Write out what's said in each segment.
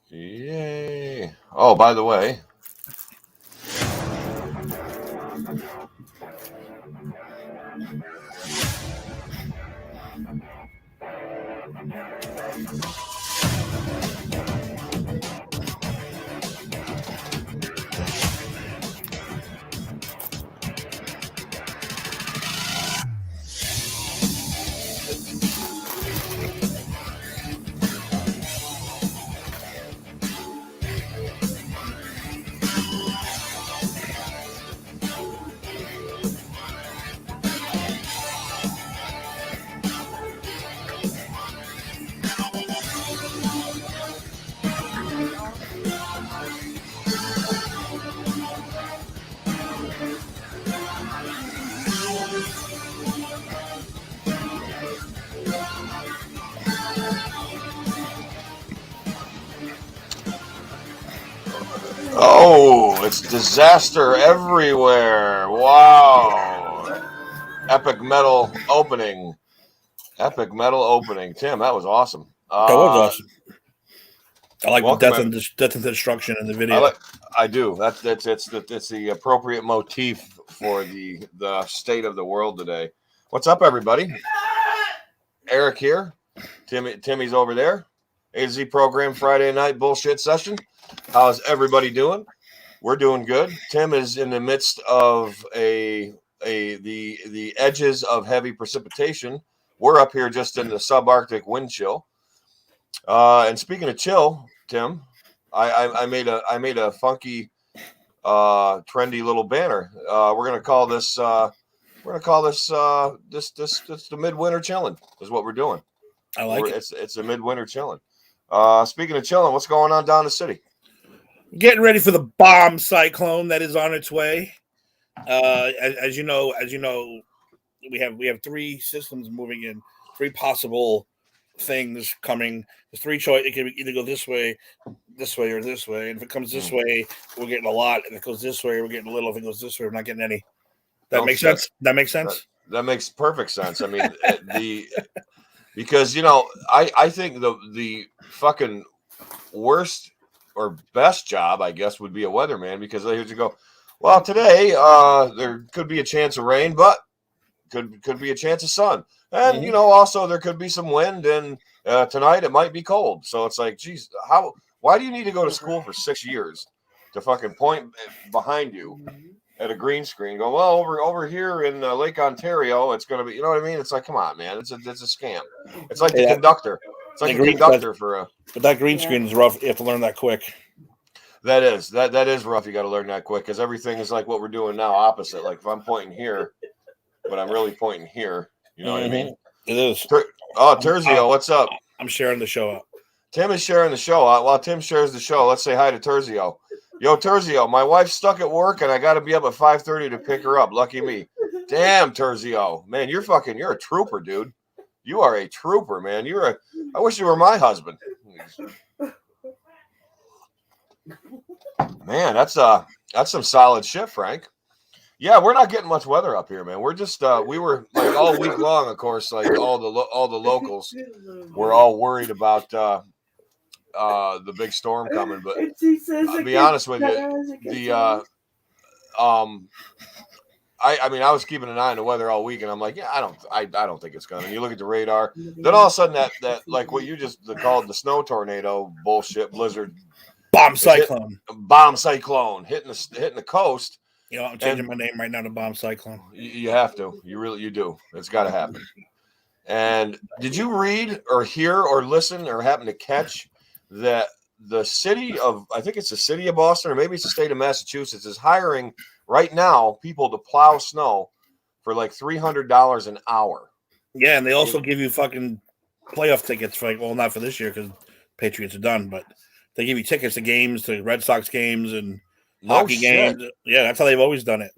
Yay. Oh, by the way, oh, it's disaster everywhere. Wow. Epic metal opening. Epic metal opening. Tim, that was awesome. That was awesome. I like the welcome, death and destruction in the video. I do. It's the appropriate motif for the state of the world today. What's up, everybody? Eric here. Timmy's over there. A2Z program Friday night bullshit session. How's everybody doing? We're doing good. Tim is in the midst of the edges of heavy precipitation. We're up here just in the subarctic wind chill. And speaking of chill, Tim, I made a funky, trendy little banner. We're gonna call this the midwinter chillin' is what we're doing. I like it. It's a midwinter chillin'. Speaking of chillin', what's going on down the city? Getting ready for the bomb cyclone that is on its way. As you know, we have three systems moving in, three possible things coming. There's three choices. It can either go this way, or this way. And if it comes this way, we're getting a lot. If it goes this way, we're getting a little. If it goes this way, we're not getting any. That makes sense. That makes sense. That makes perfect sense. I mean, because I think the fucking worst or best job, I guess, would be a weatherman, because here's you go. Well, today there could be a chance of rain, but could be a chance of sun, and also there could be some wind, and tonight it might be cold. So it's like, geez, why do you need to go to school for 6 years to fucking point behind you at a green screen? Go, well, over here in Lake Ontario, it's gonna be. You know what I mean? It's like, come on, man, it's a scam. It's like the conductor. It's like a conductor for a. But that green screen is rough. You have to learn that quick. That is rough. You got to learn that quick, because everything is like what we're doing now, opposite. Like if I'm pointing here, but I'm really pointing here. You know what I mean? It is. Terzio, what's up? I'm sharing the show out. Tim is sharing the show out. While Tim shares the show, let's say hi to Terzio. Yo, Terzio, my wife's stuck at work and I got to be up at 5:30 to pick her up. Lucky me. Damn, Terzio, man, you're a trooper, dude. You are a trooper, man. I wish you were my husband. Man, that's some solid shit, Frank. Yeah, we're not getting much weather up here, man. We're just we were like all week long, of course, like all the locals were all worried about the big storm coming. But I'll be honest with you, I mean, I was keeping an eye on the weather all week, and I'm like, yeah, I don't think it's gonna. And you look at the radar, then all of a sudden that like what you just called the snow tornado bullshit blizzard, bomb cyclone hitting the coast. I'm changing my name right now to Bomb Cyclone. You have to. You do. It's got to happen. And did you read or hear or listen or happen to catch that the city of, I think it's the city of Boston, or maybe it's the state of Massachusetts, is hiring right now people to plow snow for like $300 an hour? Yeah, and they also give you fucking playoff tickets for, well, not for this year because Patriots are done, but they give you tickets to games, to Red Sox games and hockey games. Yeah, that's how they've always done it.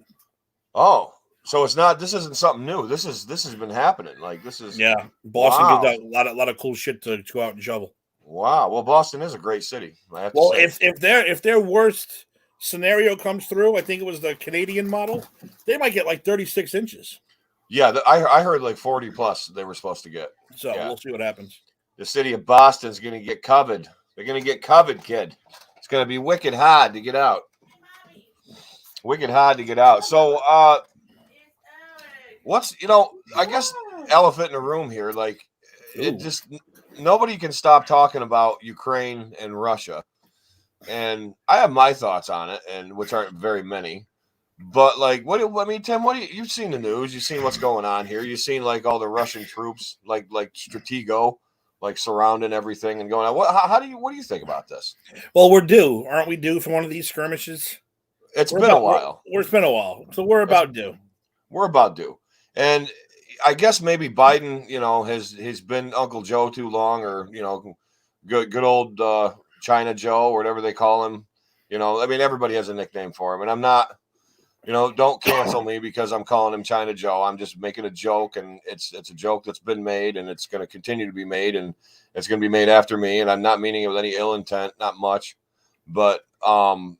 Oh, so it's not. This isn't something new. This has been happening. Like this is. Yeah, Boston gives out a lot of cool shit to go out and shovel. Wow. Well, Boston is a great city. Well, if their worst scenario comes through, I think it was the Canadian model, they might get like 36 inches. Yeah, I heard like 40 plus they were supposed to get. So we'll see what happens. The city of Boston's going to get covered. They're gonna get COVID, kid. It's gonna be wicked hard to get out. Wicked hard to get out. So, what's I guess elephant in the room here. Like, it just nobody can stop talking about Ukraine and Russia, and I have my thoughts on it, and which aren't very many. But like, Tim? You've seen the news? You've seen what's going on here? You've seen like all the Russian troops, like Stratego, like surrounding everything and going on. What do you think about this? Well, we're due, aren't we? Due for one of these skirmishes. It's been a while. It's been a while, so we're about due. We're about due, and I guess maybe Biden, has been Uncle Joe too long, or good old China Joe, or whatever they call him. I mean, everybody has a nickname for him, and I'm not. Don't cancel me because I'm calling him China Joe. I'm just making a joke, and it's a joke that's been made, and it's going to continue to be made, and it's going to be made after me. And I'm not meaning it with any ill intent, not much, but old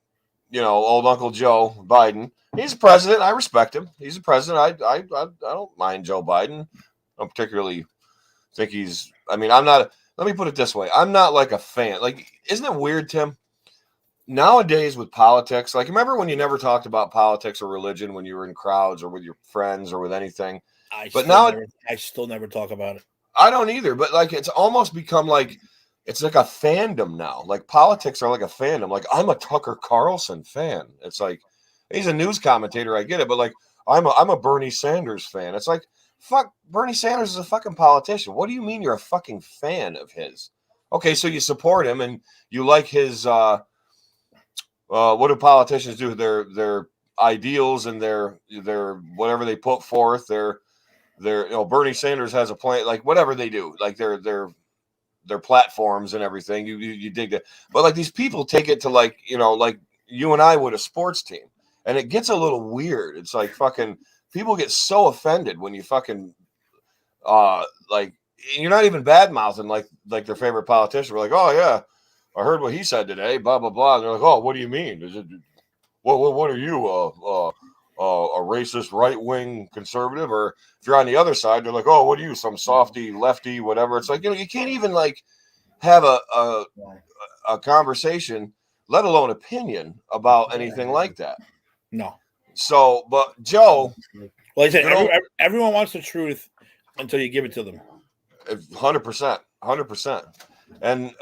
Uncle Joe Biden. He's a president. I respect him. He's a president. I don't mind Joe Biden. I don't particularly think he's. I mean, I'm not. Let me put it this way. I'm not like a fan. Like, isn't it weird, Tim? Nowadays with politics, like, remember when you never talked about politics or religion when you were in crowds or with your friends or with anything? I still never talk about it. I don't either, but like, it's almost become like, it's like a fandom now. Like, politics are like a fandom. Like, I'm a Tucker Carlson fan. It's like, he's a news commentator. I get it. But like, I'm a Bernie Sanders fan. It's like, fuck, Bernie Sanders is a fucking politician. What do you mean you're a fucking fan of his? Okay. So you support him and you like his, what do politicians do? Their ideals and their whatever they put forth. Their Bernie Sanders has a plan, like whatever they do, like their platforms and everything. You dig that, but like these people take it to like like you and I would a sports team, and it gets a little weird. It's like fucking people get so offended when you fucking like you're not even bad mouthing like their favorite politician. We're like, oh yeah. I heard what he said today, blah, blah, blah. And they're like, oh, what do you mean? Is it, what are you, a racist right-wing conservative? Or if you're on the other side, they're like, oh, what are you, some softy, lefty, whatever. It's like, you can't even like have a conversation, let alone opinion about anything like that. No. So, but Joe. Well, I said, everyone wants the truth until you give it to them. 100%. 100%. And,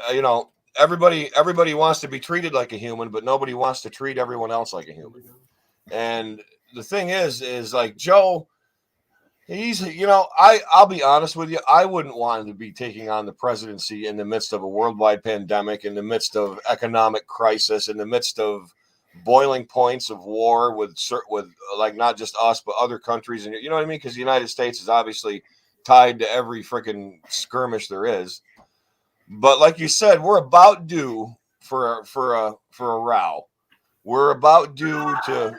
everybody wants to be treated like a human, but nobody wants to treat everyone else like a human. And the thing is like Joe, he's, I'll be honest with you. I wouldn't want him to be taking on the presidency in the midst of a worldwide pandemic, in the midst of economic crisis, in the midst of boiling points of war with like not just us, but other countries. And you know what I mean? Because the United States is obviously tied to every freaking skirmish there is. But like you said, we're about due for a row. We're about due to,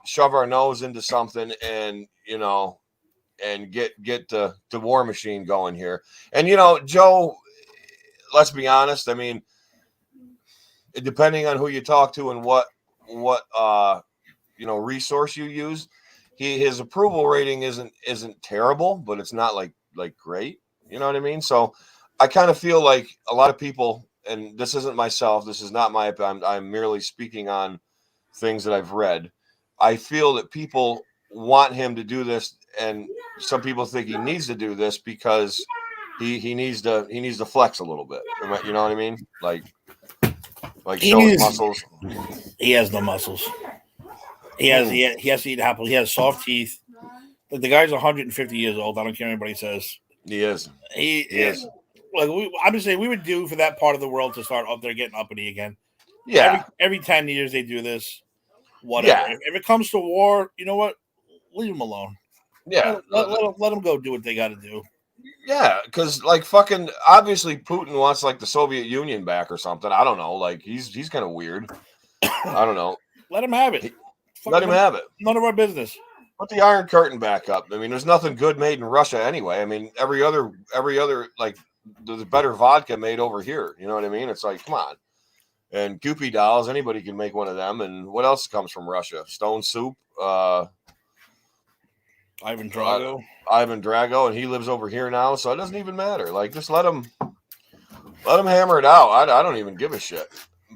shove our nose into something and, and get the war machine going here. And, Joe, let's be honest. I mean, depending on who you talk to and what resource you use, his approval rating isn't terrible, but it's not like great. You know what I mean? So I kind of feel like a lot of people, and this isn't myself, this is not I'm merely speaking on things that I've read. I feel that people want him to do this, and some people think he needs to do this because he needs to flex a little bit. You know what I mean? Like show his muscles. He has no muscles. He has to eat apple. He has soft teeth. Like, the guy's 150 years old. I don't care what anybody says. He is. He is. Like, I'm just saying, we would do for that part of the world to start up there getting uppity again. Yeah. Every 10 years they do this. Whatever. Yeah. If it comes to war, you know what? Leave them alone. Yeah. Let them go do what they got to do. Yeah, because like fucking obviously Putin wants like the Soviet Union back or something. I don't know. Like he's kind of weird. I don't know. Let him have it. Let him have it. None of our business. Put the Iron Curtain back up. I mean, there's nothing good made in Russia anyway. I mean, every other like there's better vodka made over here. You know what I mean? It's like, come on. And Goopy dolls, anybody can make one of them. And what else comes from Russia? Stone soup. Ivan Drago, and he lives over here now, so it doesn't even matter. Like, just let him Let them hammer it out. I don't even give a shit.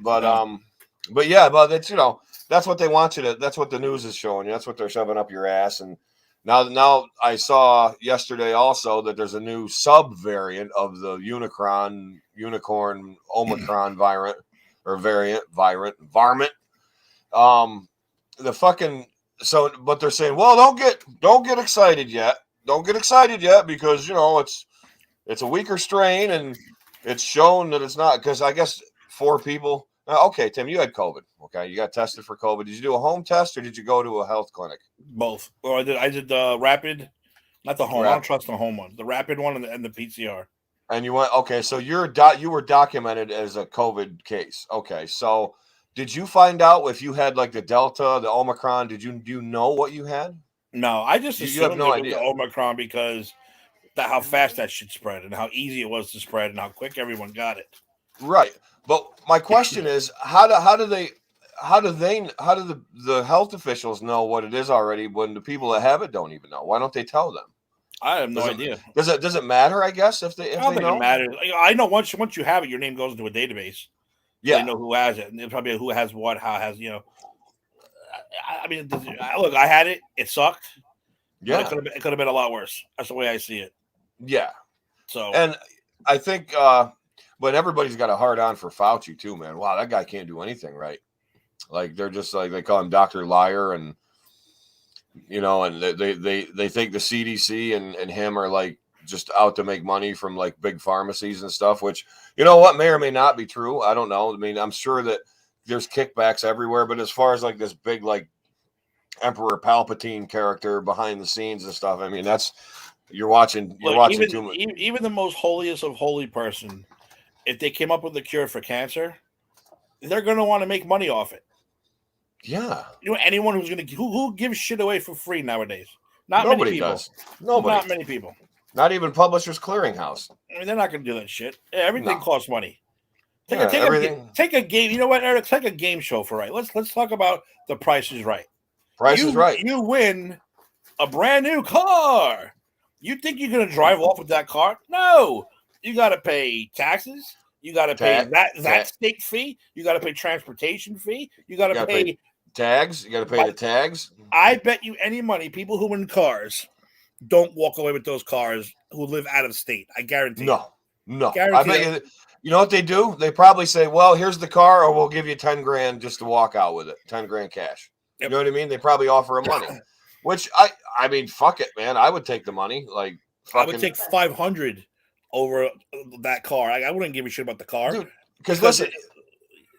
But No. but yeah, but it's that's what they want you to. That's what the news is showing you. That's what they're shoving up your ass. And now I saw yesterday also that there's a new sub variant of the unicorn Omicron varmint. The fucking but they're saying, well, don't get excited yet. Don't get excited yet because it's a weaker strain and it's shown that it's not because I guess 4 people. Okay, Tim, you had COVID. Okay, you got tested for COVID. Did you do a home test or did you go to a health clinic? Both. Well, I did the rapid, not the home. I don't Rapid. trust the home one. The rapid one and the PCR. And you went okay. So you were documented as a COVID case. Okay, so did you find out if you had like the Delta, the Omicron? Do you know what you had? No, I just You have assumed no it was the idea. Omicron because how fast that shit spread and how easy it was to spread and how quick everyone got it. Right. But my question is, how do the health officials know what it is already when the people that have it don't even know? Why don't they tell them? I have no idea. Does it matter? I guess if I don't think know? it matters. I know once you have it, your name goes into a database. So yeah, they know who has it, and it's probably who has what, how has I mean, look, I had it. It sucked. Yeah, it could have been a lot worse. That's the way I see it. Yeah. So, and I think, but everybody's got a hard on for Fauci too, man. Wow, that guy can't do anything right. Like they're just like they call him Dr. Liar, and and they think the CDC and him are like just out to make money from like big pharmacies and stuff, which what may or may not be true. I don't know. I mean, I'm sure that there's kickbacks everywhere, but as far as like this big like Emperor Palpatine character behind the scenes and stuff, I mean you're watching even, too much. Even the most holiest of holy person, if they came up with a cure for cancer, they're going to want to make money off it. Yeah. Anyone who's going to who gives shit away for free nowadays? Nobody many people. Does. Nobody. Not many people. Not even Publishers Clearinghouse. I mean, they're not going to do that shit. Everything costs money. Take a game. You know what, Eric? Take a game show for right. Let's talk about The Price is Right. Price is Right. You win a brand new car. You think you're going to drive off with that car? No. You got to pay taxes. You got to pay that state fee. You got to pay transportation fee. You got to pay tags. You got to pay the tags. I bet you any money, people who win cars don't walk away with those cars who live out of state. I guarantee. No. Guarantee I bet you know what they do? They probably say, well, here's the car, or we'll give you 10 grand just to walk out with it. 10 grand cash. Yep. You know what I mean? They probably offer him money, which I mean, fuck it, man. I would take the money. Like, I would take 500 over that car. I wouldn't give a shit about the car. Dude, because listen,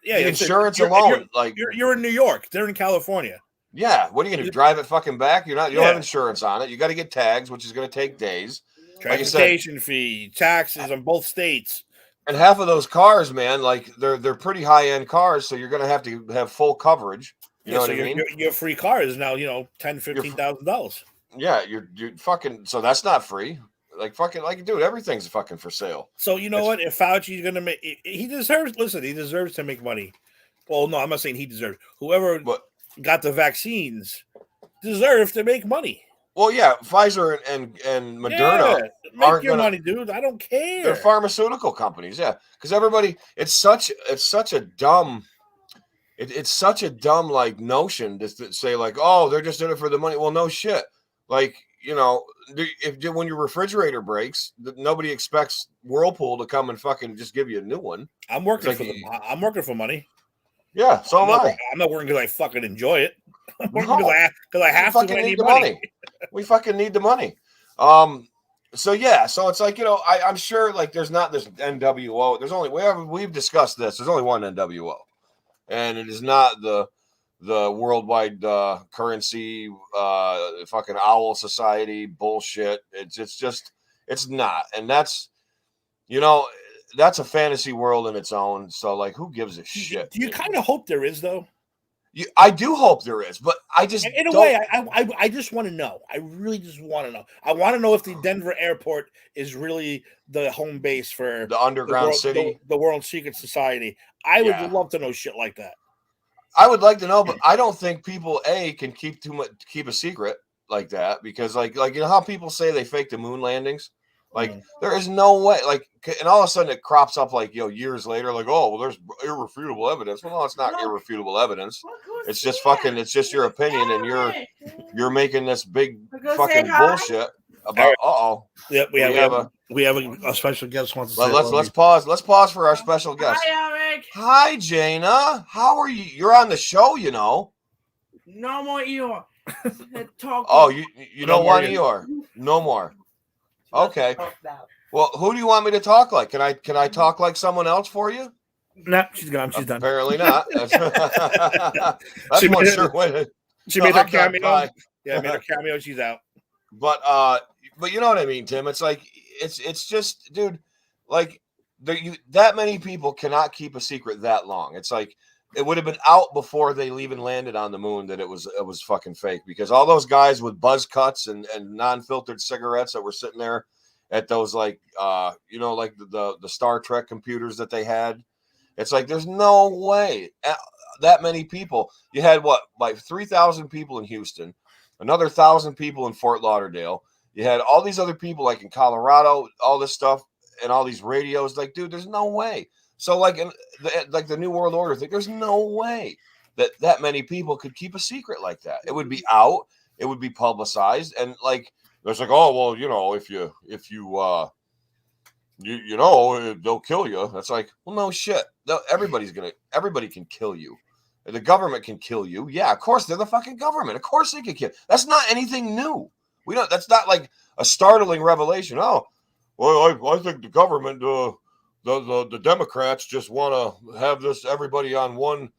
the insurance alone, you're in New York. They're in California. Yeah. What are you going to drive it fucking back? You don't have insurance on it. You got to get tags, which is going to take days. Transportation fee, taxes on both states. And half of those cars, man, like they're pretty high end cars, so you're going to have full coverage. You know what I mean? Your free car is now $10,000-$15,000. Yeah, you're fucking. So that's not free. Dude, everything's fucking for sale. So what? If Fauci's going to make, he deserves. Listen, he deserves to make money. Well, no, I'm not saying he deserves. Whoever got the vaccines deserve to make money. Well, yeah, Pfizer and Moderna make your money, dude. I don't care. They're pharmaceutical companies, yeah. Because everybody, it's such a dumb like notion to say like, oh, they're just in it for the money. Well, no shit. Like, when your refrigerator breaks, nobody expects Whirlpool to come and fucking just give you a new one. I'm working I'm working for money. Yeah, so am I. I'm not working because I fucking enjoy it. I'm working because I have to. I need money. We fucking need the money. So it's like I'm sure like there's not this NWO. There's only we've discussed this. There's only one NWO, and it is not the worldwide currency fucking owl society bullshit. It's not, and that's that's a fantasy world in its own. So like, who gives a shit? Do you kind of hope there is though? I do hope there is, but I just in a way, I just want to know. I really just want to know. I want to know if the Denver airport is really the home base for the underground city, the World Secret Society. I would love to know shit like that. I would like to know, but I don't think people can keep a secret like that because like how people say they faked the moon landings. Like, there is no way. Like, and all of a sudden it crops up like, years later, like, oh, well, there's irrefutable evidence. Well, no, it's not irrefutable evidence. It's just fucking. It's just your opinion, and you're making this big fucking bullshit about. Yep, we have a special guest wants to say. Let's pause. Let's pause for our special guest. Hi, Eric. Hi, Jaina. How are you? You're on the show, No more Eeyore. Oh, you don't want Eeyore? No more. Okay. Well, who do you want me to talk like? Can I talk like someone else for you? No, she's gone. She's done. Apparently not. That's she one made sure way. She made her cameo. Yeah, made her cameo. She's out. But you know what I mean, Tim. It's like it's just, dude. Like that many people cannot keep a secret that long. It's like it would have been out before they even landed on the moon that it was fucking fake, because all those guys with buzz cuts and non-filtered cigarettes that were sitting there at those like like the Star Trek computers that they had. It's like there's no way that many people. You had like 3,000 people in Houston, another 1,000 people in Fort Lauderdale. You had all these other people like in Colorado, all this stuff and all these radios. Like, dude, there's no way. So like in the New World Order thing, there's no way that many people could keep a secret like that. It would be out. It would be publicized, and like there's like, oh well, if you they'll kill you. That's like, well, no shit. Everybody can kill you. The government can kill you. Yeah, of course they're the fucking government. Of course they can kill. That's not anything new. That's not like a startling revelation. Oh, well, I think the government, the Democrats just want to have this everybody on one.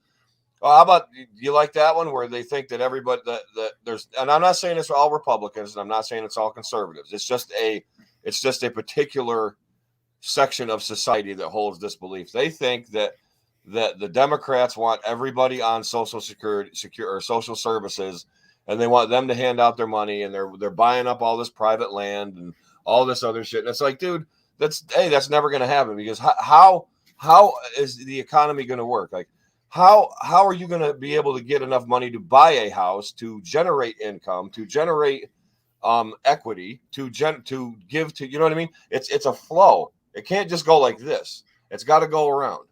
How about you like that one where they think that everybody that there's, and I'm not saying it's all Republicans and I'm not saying it's all conservatives. It's just a particular section of society that holds this belief. They think that the Democrats want everybody on Social Security or social services, and they want them to hand out their money, and they're buying up all this private land and all this other shit. And it's like, dude, that's never going to happen, because how is the economy going to work? Like, how are you going to be able to get enough money to buy a house, to generate income, to generate equity, to give to, you know what I mean? It's a flow. It can't just go like this. It's got to go around.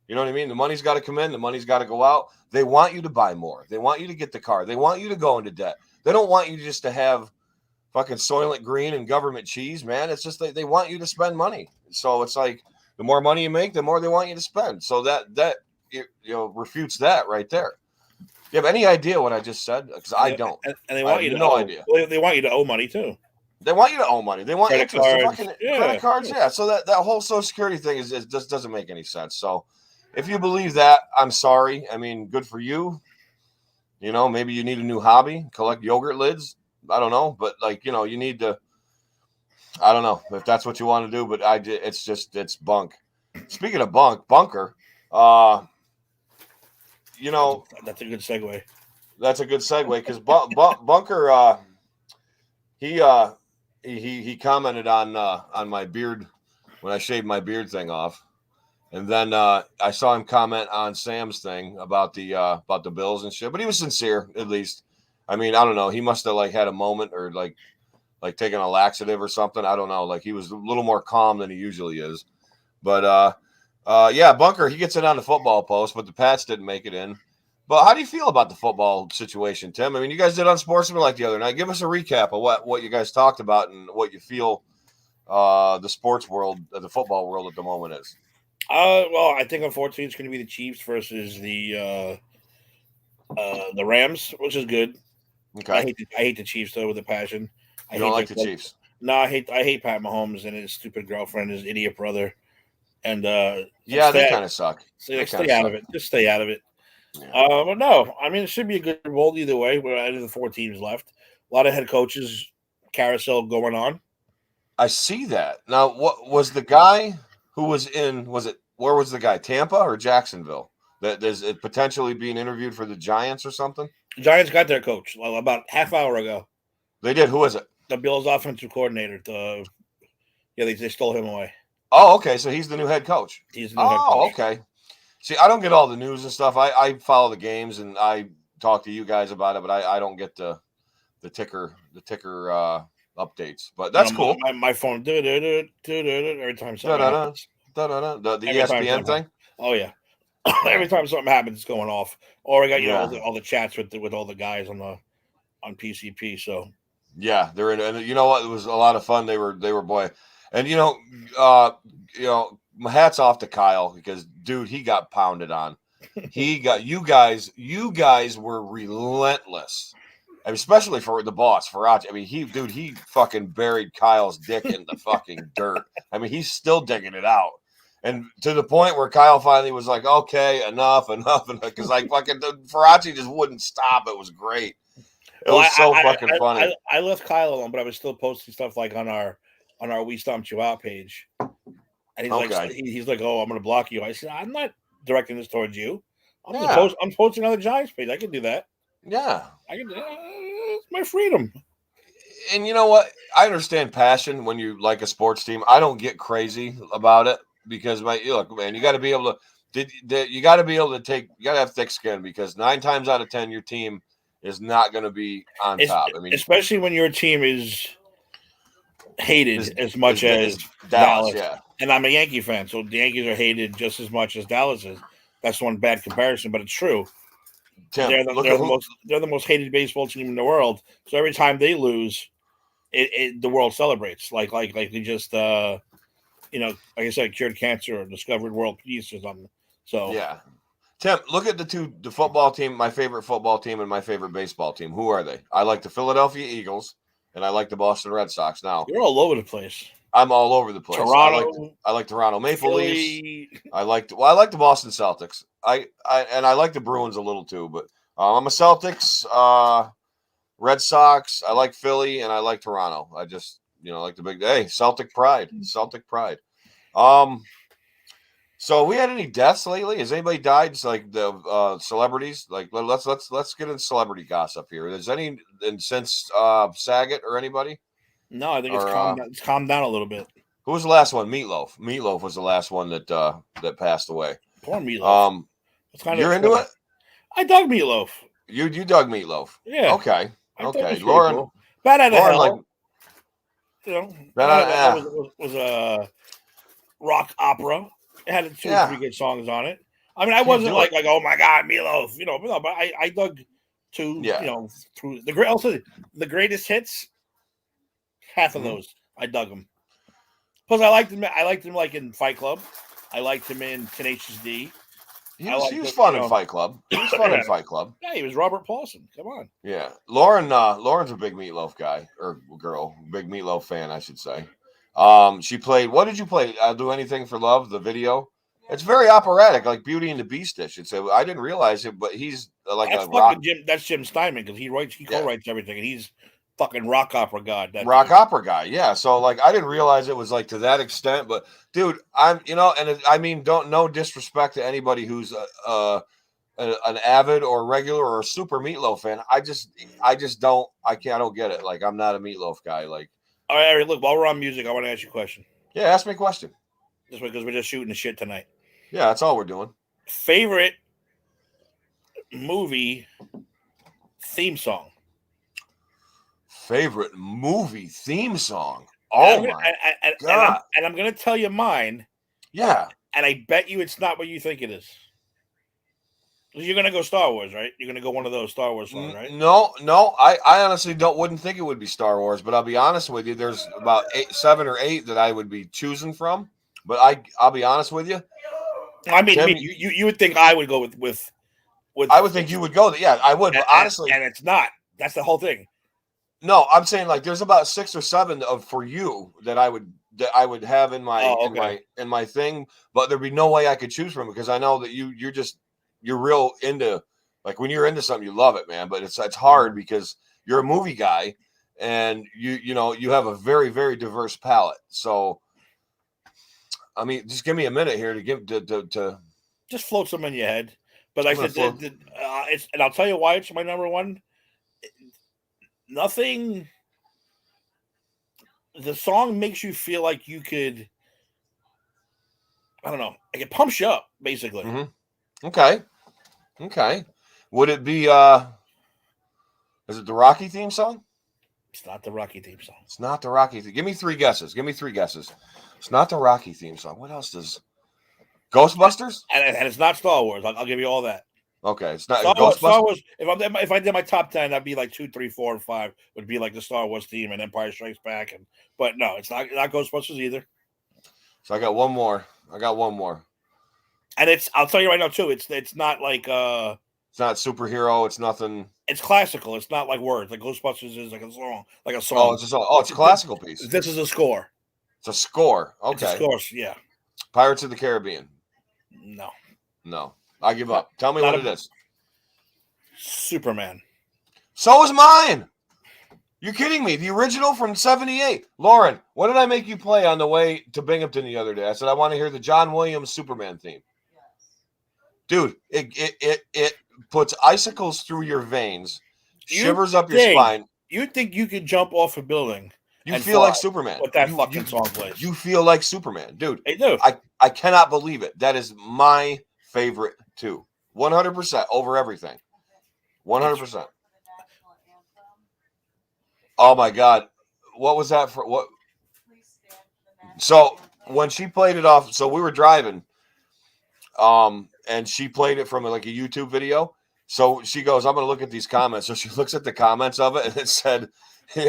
You know what I mean? The money's got to come in. The money's got to go out. They want you to buy more. They want you to get the car. They want you to go into debt. They don't want you just to have fucking Soylent Green and government cheese, man. It's just they want you to spend money. So it's like the more money you make, the more they want you to spend. So that refutes that right there. You have any idea what I just said? Because I don't. And they want you to no idea. They want you to owe money too. They want you to owe money. They want credit interest. cards. Credit cards. Yeah. So that whole Social Security thing just doesn't make any sense. So if you believe that, I'm sorry. I mean, good for you. Maybe you need a new hobby, collect yogurt lids. I don't know, but like, you need to. I don't know if that's what you want to do, but it's bunk. Speaking of bunker. That's a good segue. That's a good segue because Bunker, he commented on my beard when I shaved my beard thing off, and then I saw him comment on Sam's thing about the Bills and shit. But he was sincere, at least. I mean, I don't know. He must have like had a moment or like taking a laxative or something. I don't know. Like he was a little more calm than he usually is. But yeah, Bunker, he gets in on the football post, but the Pats didn't make it in. But how do you feel about the football situation, Tim? I mean, you guys did Unsportsmanlike the other night. Give us a recap of what you guys talked about and what you feel the sports world, the football world at the moment is. Well, I think unfortunately it's going to be the Chiefs versus the Rams, which is good. Okay. I hate the Chiefs though with a passion. I don't like the Chiefs. No, I hate Pat Mahomes and his stupid girlfriend, his idiot brother. And yeah, they kind of suck. Stay out of it. Just stay out of it. Yeah. But no, I mean, it should be a good bowl either way. We're out of the 4 teams left. A lot of head coaches carousel going on. I see that. Now, what was the guy who was in? Where was the guy? Tampa or Jacksonville? That is it potentially being interviewed for the Giants or something? The Giants got their coach about half hour ago. They did. Who was it? The Bills' offensive coordinator. They stole him away. Oh, okay. So he's the new head coach. He's the new head coach. Okay. See, I don't get all the news and stuff. I follow the games and I talk to you guys about it, but I don't get the ticker updates. But that's cool. My phone every time something happens. The Every time ESPN something thing. Oh yeah. Every time something happens, it's going off. Or I got Yeah. all the chats with all the guys on PCP. So Yeah, they're in, and you know what? It was a lot of fun. They were boy, and my hats off to Kyle because dude, he got pounded on. He got you guys were relentless, and especially for the boss Farachi. I mean, he fucking buried Kyle's dick in the fucking dirt. I mean, he's still digging it out. And to the point where Kyle finally was like, "Okay, enough," because like fucking Farachi just wouldn't stop. It was great. It was so fucking funny. I left Kyle alone, but I was still posting stuff like on our We Stomped You Out page. And he's like, "Oh, I'm going to block you." I said, "I'm not directing this towards you. I'm posting on the Giants page. I can do that. Yeah, I can. It's my freedom." And you know what? I understand passion when you like a sports team. I don't get crazy about it because look, man, you got to be able to. You got to be able to you got to have thick skin because 9 times out of 10, your team is not going to be on top. I mean, especially when your team is hated as much as Dallas. Yeah, and I'm a Yankee fan, so the Yankees are hated just as much as Dallas is. That's one bad comparison, but it's true. Tim, they're the most hated baseball team in the world. So every time they lose, the world celebrates. Like they just like I said, cured cancer or discovered world peace or something. So yeah. Tim, look at the football team, my favorite football team and my favorite baseball team. Who are they? I like the Philadelphia Eagles and I like the Boston Red Sox. Now you're all over the place. I'm all over the place. Toronto, I like Toronto Maple Philly. Leafs. I like the Boston Celtics. I like the Bruins a little too, but I'm a Celtics, Red Sox. I like Philly and I like Toronto. I just like the big Celtic pride. Celtic pride. So we had any deaths lately? Has anybody died? It's like the celebrities. Like let's get into celebrity gossip here. Is any since Saget or anybody? No, I think it's calmed down a little bit. Who was the last one? Meatloaf. Meatloaf was the last one that passed away. Poor Meatloaf. You're into it? I dug Meatloaf. You dug Meatloaf. Yeah. Okay. Lauren. Cool. Bad out of hell. Was a rock opera. It had 2 or 3 good songs on it. I mean, I wasn't like oh my god, Meatloaf, but I dug through the greatest hits. Half of those, I dug them. Plus, I liked him like in Fight Club. I liked him in Tenacious D. He was fun in Fight Club. He was fun in Fight Club. Yeah, he was Robert Paulson. Come on. Yeah, Lauren's a big Meatloaf guy or girl, big Meatloaf fan, I should say. She played. What did you play? I'll Do Anything for Love. The video. It's very operatic, like Beauty and the Beast. I should say. I didn't realize it, but he's like that's a rock. That's Jim Steinman because he co-writes everything, and he's fucking rock opera god. Opera guy, yeah. So like, I didn't realize it was like to that extent, but dude, and I mean, no disrespect to anybody who's an avid or regular or a super Meatloaf fan. I don't get it. Like, I'm not a Meatloaf guy. Like, all right, look, while we're on music, I want to ask you a question. Yeah, ask me a question. Just because we're just shooting the shit tonight. Yeah, that's all we're doing. Favorite movie theme song? Favorite movie theme song? Oh my god! And I'm gonna tell you mine. Yeah. And I bet you it's not what you think it is. You're gonna go Star Wars, right? You're gonna go one of those Star Wars songs, right? No. I honestly wouldn't think it would be Star Wars, but I'll be honest with you. There's about 7 or 8 that I would be choosing from. But I'll be honest with you. I mean, Tim, you would think I would go with. I would think you would go. Yeah, I would. But honestly, and it's not. That's the whole thing. No, I'm saying like there's about 6 or 7 for you that I would have in my in my thing, but there'd be no way I could choose from because I know that you're real into, like, when you're into something, you love it, man. But it's hard because you're a movie guy and you have a very, very diverse palette. So, I mean, just give me a minute here to just float some in your head. But like I said, and I'll tell you why it's my number one. Nothing. The song makes you feel like you could. I don't know. Like, it pumps you up, basically. Mm-hmm. Okay. Would it be? Is it the Rocky theme song? It's not the Rocky theme song. It's not the Rocky theme. Give me 3 guesses. It's not the Rocky theme song. What else does Ghostbusters? And it's not Star Wars. I'll give you all that. Okay, it's not Ghostbusters. Ghostbusters. Star Wars. If I did my top 10, that'd be like 2, 3, 4, and 5 would be like the Star Wars theme and Empire Strikes Back. But no, it's not Ghostbusters either. So I got one more. And I'll tell you right now too. It's not like It's not superhero. It's nothing. It's classical. It's not like words. Like Ghostbusters is like a song. Oh, it's a classical piece. This is a score. It's a score. Okay. It's a score. Yeah. Pirates of the Caribbean. No. I give up. Tell me what it is. Superman. So is mine. You're kidding me. The original from 78. Lauren, what did I make you play on the way to Binghamton the other day? I said, I want to hear the John Williams Superman theme. Dude, it puts icicles through your veins, shivers up your spine. You think you could jump off a building? You feel like Superman. What that fucking song plays. You feel like Superman. Dude, they do. I cannot believe it. That is my favorite too. 100% over everything. 100%. Oh my God. What was that for? What? So when she played it off, so we were driving, and she played it from like a YouTube video. So she goes, I'm going to look at these comments. So she looks at the comments of it, and it said,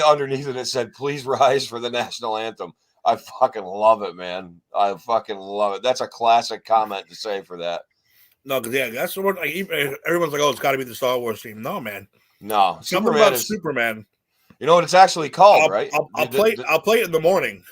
underneath it said, please rise for the national anthem. I fucking love it, man. I fucking love it. That's a classic comment to say for that. No, because yeah, that's the one. Like, everyone's like, "Oh, it's got to be the Star Wars theme." No, man. No, Superman is Superman. You know what it's actually called, right? I'll play it in the morning.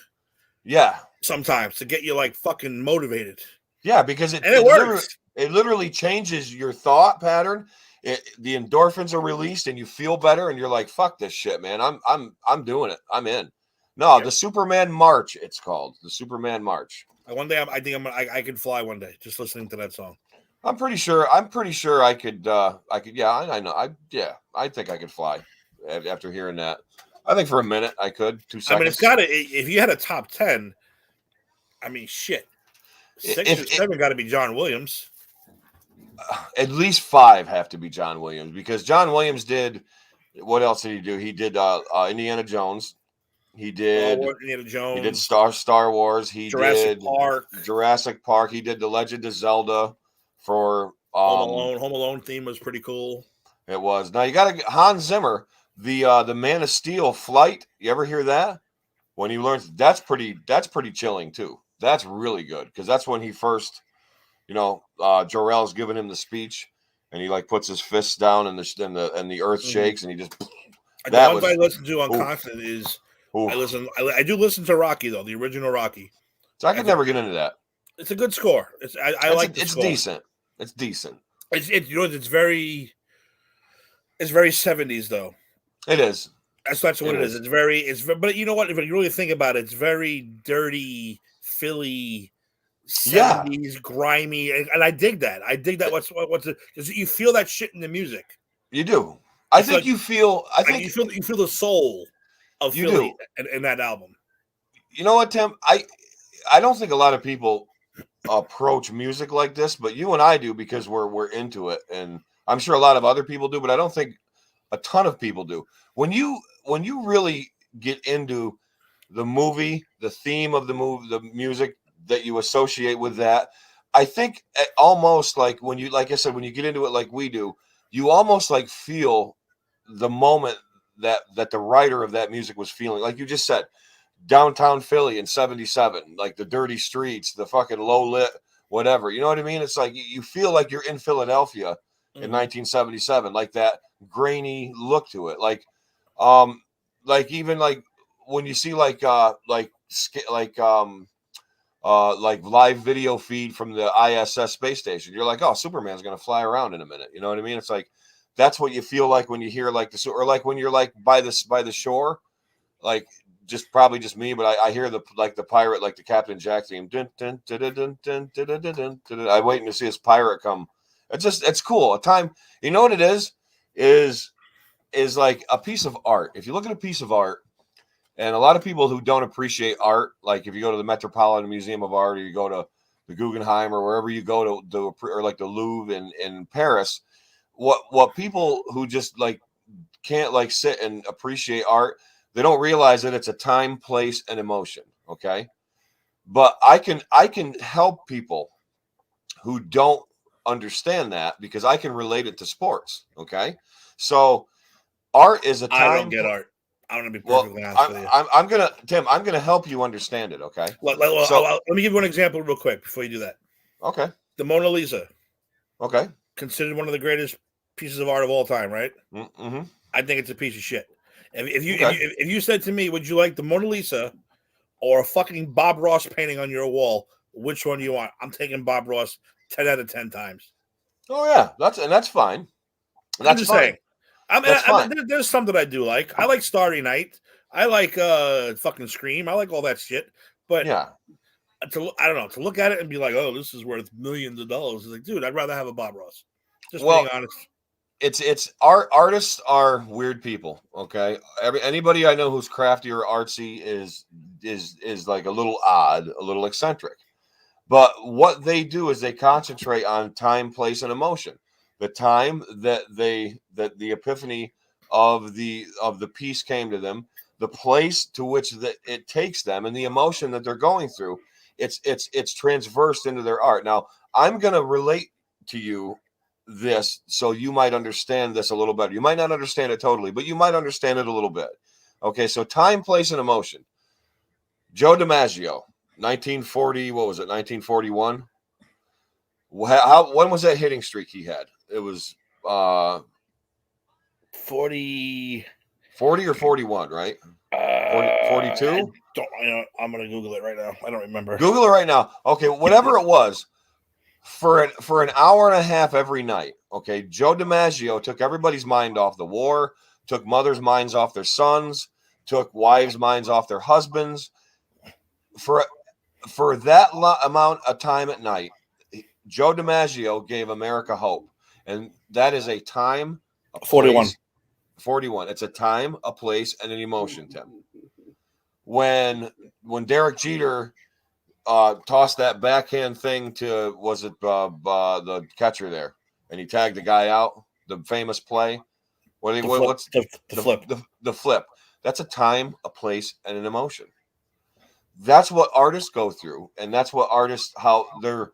Yeah, sometimes to get you like fucking motivated. Yeah, because it works. It literally changes your thought pattern. The endorphins are released, and you feel better, and you're like, "Fuck this shit, man! I'm doing it. I'm in." No, the Superman March. It's called the Superman March. One day, I think I could fly one day just listening to that song. I'm pretty sure I could. Yeah, I know. I think I could fly after hearing that. I think for a minute I could. 2 seconds. I mean, it's got to. If you had a top 10, I mean, shit. 6 or 7 got to be John Williams. At least 5 have to be John Williams, because John Williams did. What else did he do? He did Indiana Jones. He did Indiana Jones. He did Star Wars. He Jurassic did Park. Jurassic Park. He did The Legend of Zelda for Home Alone. Home Alone theme was pretty cool. It was. Now you got to Hans Zimmer, the Man of Steel Flight. You ever hear that? When he learns, that's pretty chilling too. That's really good, because that's when he first, Jor-El's giving him the speech, and he like puts his fists down, and the earth shakes, and he just. The ones I listen to on constant is. I do listen to Rocky though, the original Rocky. So I could never get into that. It's a good score. I like the score. Decent. It's decent. It's very 70s though. It is. That's what it is. But you know what? If you really think about it, it's very dirty, Philly, 70s, grimy, and I dig that. Because you feel that shit in the music. You do. I think you feel You know what, Tim? I don't think a lot of people approach music like this, but you and I do, because we're into it, and I'm sure a lot of other people do, but I don't think a ton of people do. When you really get into the movie, the theme of the movie, the music that you associate with that, I think almost like like I said, when you get into it like we do, you almost like feel the moment that the writer of that music was feeling. Like you just said, downtown Philly in 77, like the dirty streets, the fucking low lit, whatever. You know what I mean? It's like you feel like you're in Philadelphia in 1977, like that grainy look to it. Like even like when you see like live video feed from the ISS space station, you're like, oh, Superman's gonna fly around in a minute. You know what I mean? It's like that's what you feel like when you hear like or like when you're like by the shore, like probably just me, but I hear the pirate, like the Captain Jack theme. I'm waiting to see his pirate come. It's cool. A time, you know what it is like a piece of art. If you look at a piece of art, and a lot of people who don't appreciate art, like if you go to the Metropolitan Museum of Art, or you go to the Guggenheim, or wherever you go to or like the Louvre in Paris, what people who just like can't like sit and appreciate art, They don't realize that it's a time, place, and emotion. Okay. But I can help people who don't understand that because I can relate it to sports. Okay. So art is a I don't time. get art. I'm gonna be Well, perfectly honest with you. I'm gonna Tim. I'm gonna help you understand it. Okay. So Let me give you one example real quick before you do that. okay. The Mona Lisa, Okay. considered one of the greatest pieces of art of all time, right? Mm-hmm. I think it's a piece of shit. Okay. If you said to me, would you like the Mona Lisa or a fucking Bob Ross painting on your wall? Which one do you want? I'm taking Bob Ross 10 out of 10 times. Oh yeah, that's fine. I'm just saying. That's fine. There's some that I do like. I like Starry Night. I like fucking Scream. I like all that shit. But Yeah. I don't know, to look at it and be like, oh, this is worth millions of dollars. It's like, dude, I'd rather have a Bob Ross. Just being honest. It's artists are weird people. Okay. Anybody I know who's crafty or artsy is like a little odd, a little eccentric. But what they do is they concentrate on time, place, and emotion. The time that the epiphany of the piece came to them, the place to which it takes them, and the emotion that they're going through. It's transversed into their art. Now, I'm gonna relate to you this so you might understand this a little better. You might not understand it totally, but you might understand it a little bit. Okay, so time, place, and emotion. Joe DiMaggio, 1940, what was it, 1941? When was that hitting streak he had? It was 40 or 41, right? 42? I'm gonna Google it right now. I don't remember. Google it right now. Okay, whatever it was, for an hour and a half every night. Okay, Joe DiMaggio took everybody's mind off the war, took mothers' minds off their sons, took wives' minds off their husbands. For that amount of time at night, Joe DiMaggio gave America hope, and that is a time, a place, 41. 41. It's a time, a place, and an emotion, Tim. When Derek Jeter tossed that backhand thing to, was it the catcher there, and he tagged the guy out, the famous play. What's the flip? The flip. That's a time, a place, and an emotion. That's what artists go through, and that's what artists, how they're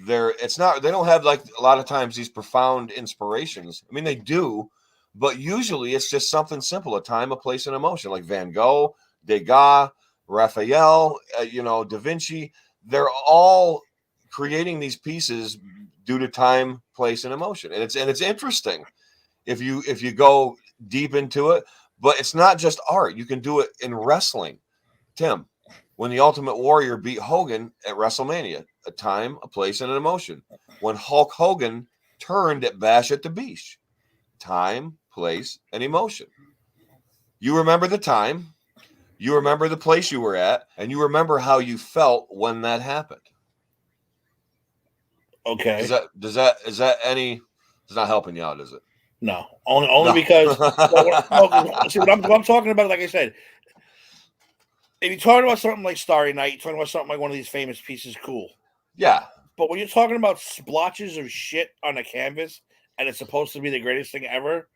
it's not, they don't have like a lot of times these profound inspirations. I mean, they do, but usually it's just something simple: a time, a place, and emotion. Like Van Gogh, Degas, Raphael, Da Vinci. They're all creating these pieces due to time, place, and emotion, and it's interesting if you go deep into it. But it's not just art. You can do it in wrestling, Tim. When the Ultimate Warrior beat Hogan at WrestleMania, a time, a place, and an emotion. When Hulk Hogan turned at Bash at the Beach, time, place, and emotion. You remember the time, you remember the place you were at, and you remember how you felt when that happened. Okay. Is that any? It's not helping you out, is it? No, only because. See what I'm talking about. Like I said, if you're talking about something like Starry Night, you're talking about something like one of these famous pieces, cool. Yeah. But when you're talking about splotches of shit on a canvas and it's supposed to be the greatest thing ever,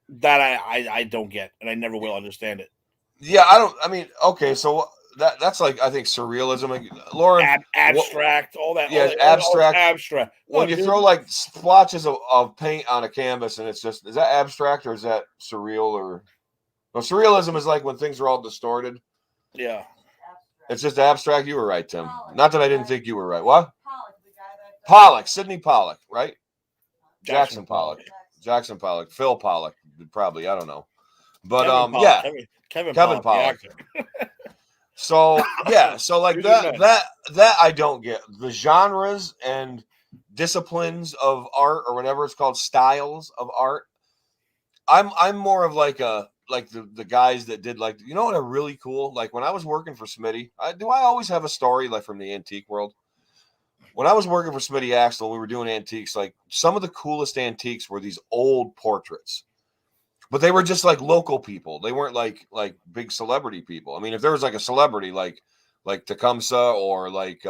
that I don't get, and I never will understand it. Yeah, I don't. I mean, okay, so that's like, I think, surrealism. Lauren, abstract, all that. Yeah, abstract. Abstract. When you throw like splotches of paint on a canvas, and it's just, is that abstract or is that surreal? Or no, surrealism is like when things are all distorted. Yeah, it's just abstract. You were right, Tim. Not that I didn't think you were right. What? Pollock, Sidney Pollock, right? Jackson Pollock. Jackson Pollock, Phil Pollock, probably. I don't know, but yeah, Kevin Pollock. So yeah, so like that I don't get. The genres and disciplines of art, or whatever it's called, styles of art. I'm more of like the guys that did, like, you know what are really cool? Like when I was working for Smitty, I always have a story like from the antique world. When I was working for Smitty Axel, we were doing antiques. Like some of the coolest antiques were these old portraits. But they were just like local people. They weren't like big celebrity people. I mean, if there was like a celebrity like Tecumseh or like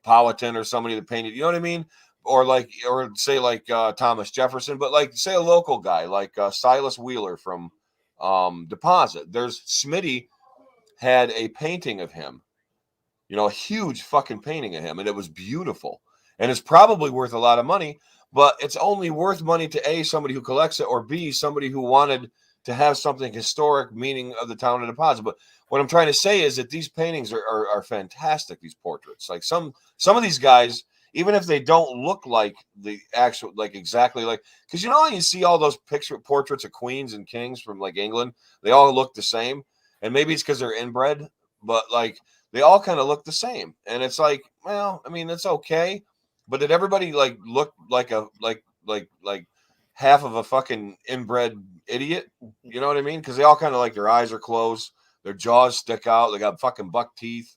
Powhatan or somebody that painted, you know what I mean? Or say like Thomas Jefferson, but like say a local guy like Silas Wheeler from deposit. There's Smitty had a painting of him, a huge fucking painting of him, and it was beautiful, and it's probably worth a lot of money. But it's only worth money to A, somebody who collects it, or B, somebody who wanted to have something historic, meaning of the town of deposit. But what I'm trying to say is that these paintings are fantastic. These portraits, like some of these guys, even if they don't look like the actual, like exactly like, because you see all those portraits of queens and kings from like England, they all look the same, and maybe it's because they're inbred, but like they all kind of look the same, and it's like, well, I mean, it's okay. But did everybody like look like a like half of a fucking inbred idiot? You know what I mean? Because they all kind of like their eyes are closed, their jaws stick out, they got fucking buck teeth,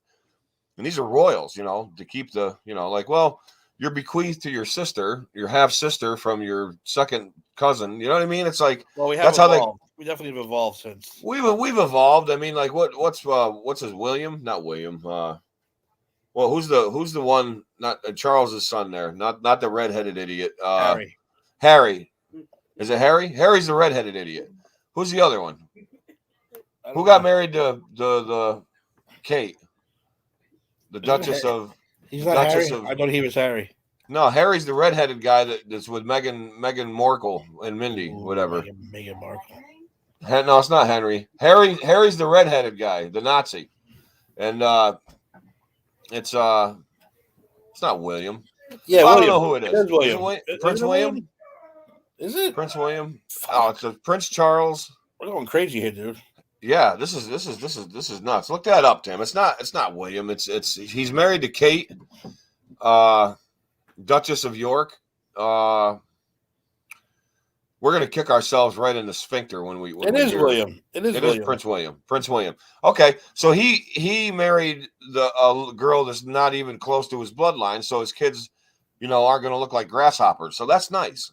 and these are royals. To keep the like, well, you're bequeathed to your sister, your half sister from your second cousin. You know what I mean? It's like, well, we have that's evolved. how we definitely have evolved since we've evolved. I mean, like what's his William? Not William. Well, who's the one? Not Charles's son there. Not the redheaded idiot. Harry. Harry. Is it Harry? Harry's the redheaded idiot. Who's the other one? Who got married to the Kate? The Duchess of. He's not Duchess Harry. of. I thought he was Harry. No, Harry's the redheaded guy that's with Meghan Markle and Mindy, whatever. Meghan Markle. No, it's not Henry. Harry's the redheaded guy, the Nazi, and it's not William. Yeah, well, William. I don't know who it is. It is William. Prince William? Is it Prince William? Oh, it's Prince Charles. We're going crazy here, dude. Yeah, this is nuts. Look that up, Tim. It's not William. He's married to Kate, Duchess of York. We're gonna kick ourselves right in the sphincter when we. It is William. It is Prince William. Prince William. Okay, so he married the girl that's not even close to his bloodline, so his kids, aren't gonna look like grasshoppers. So that's nice.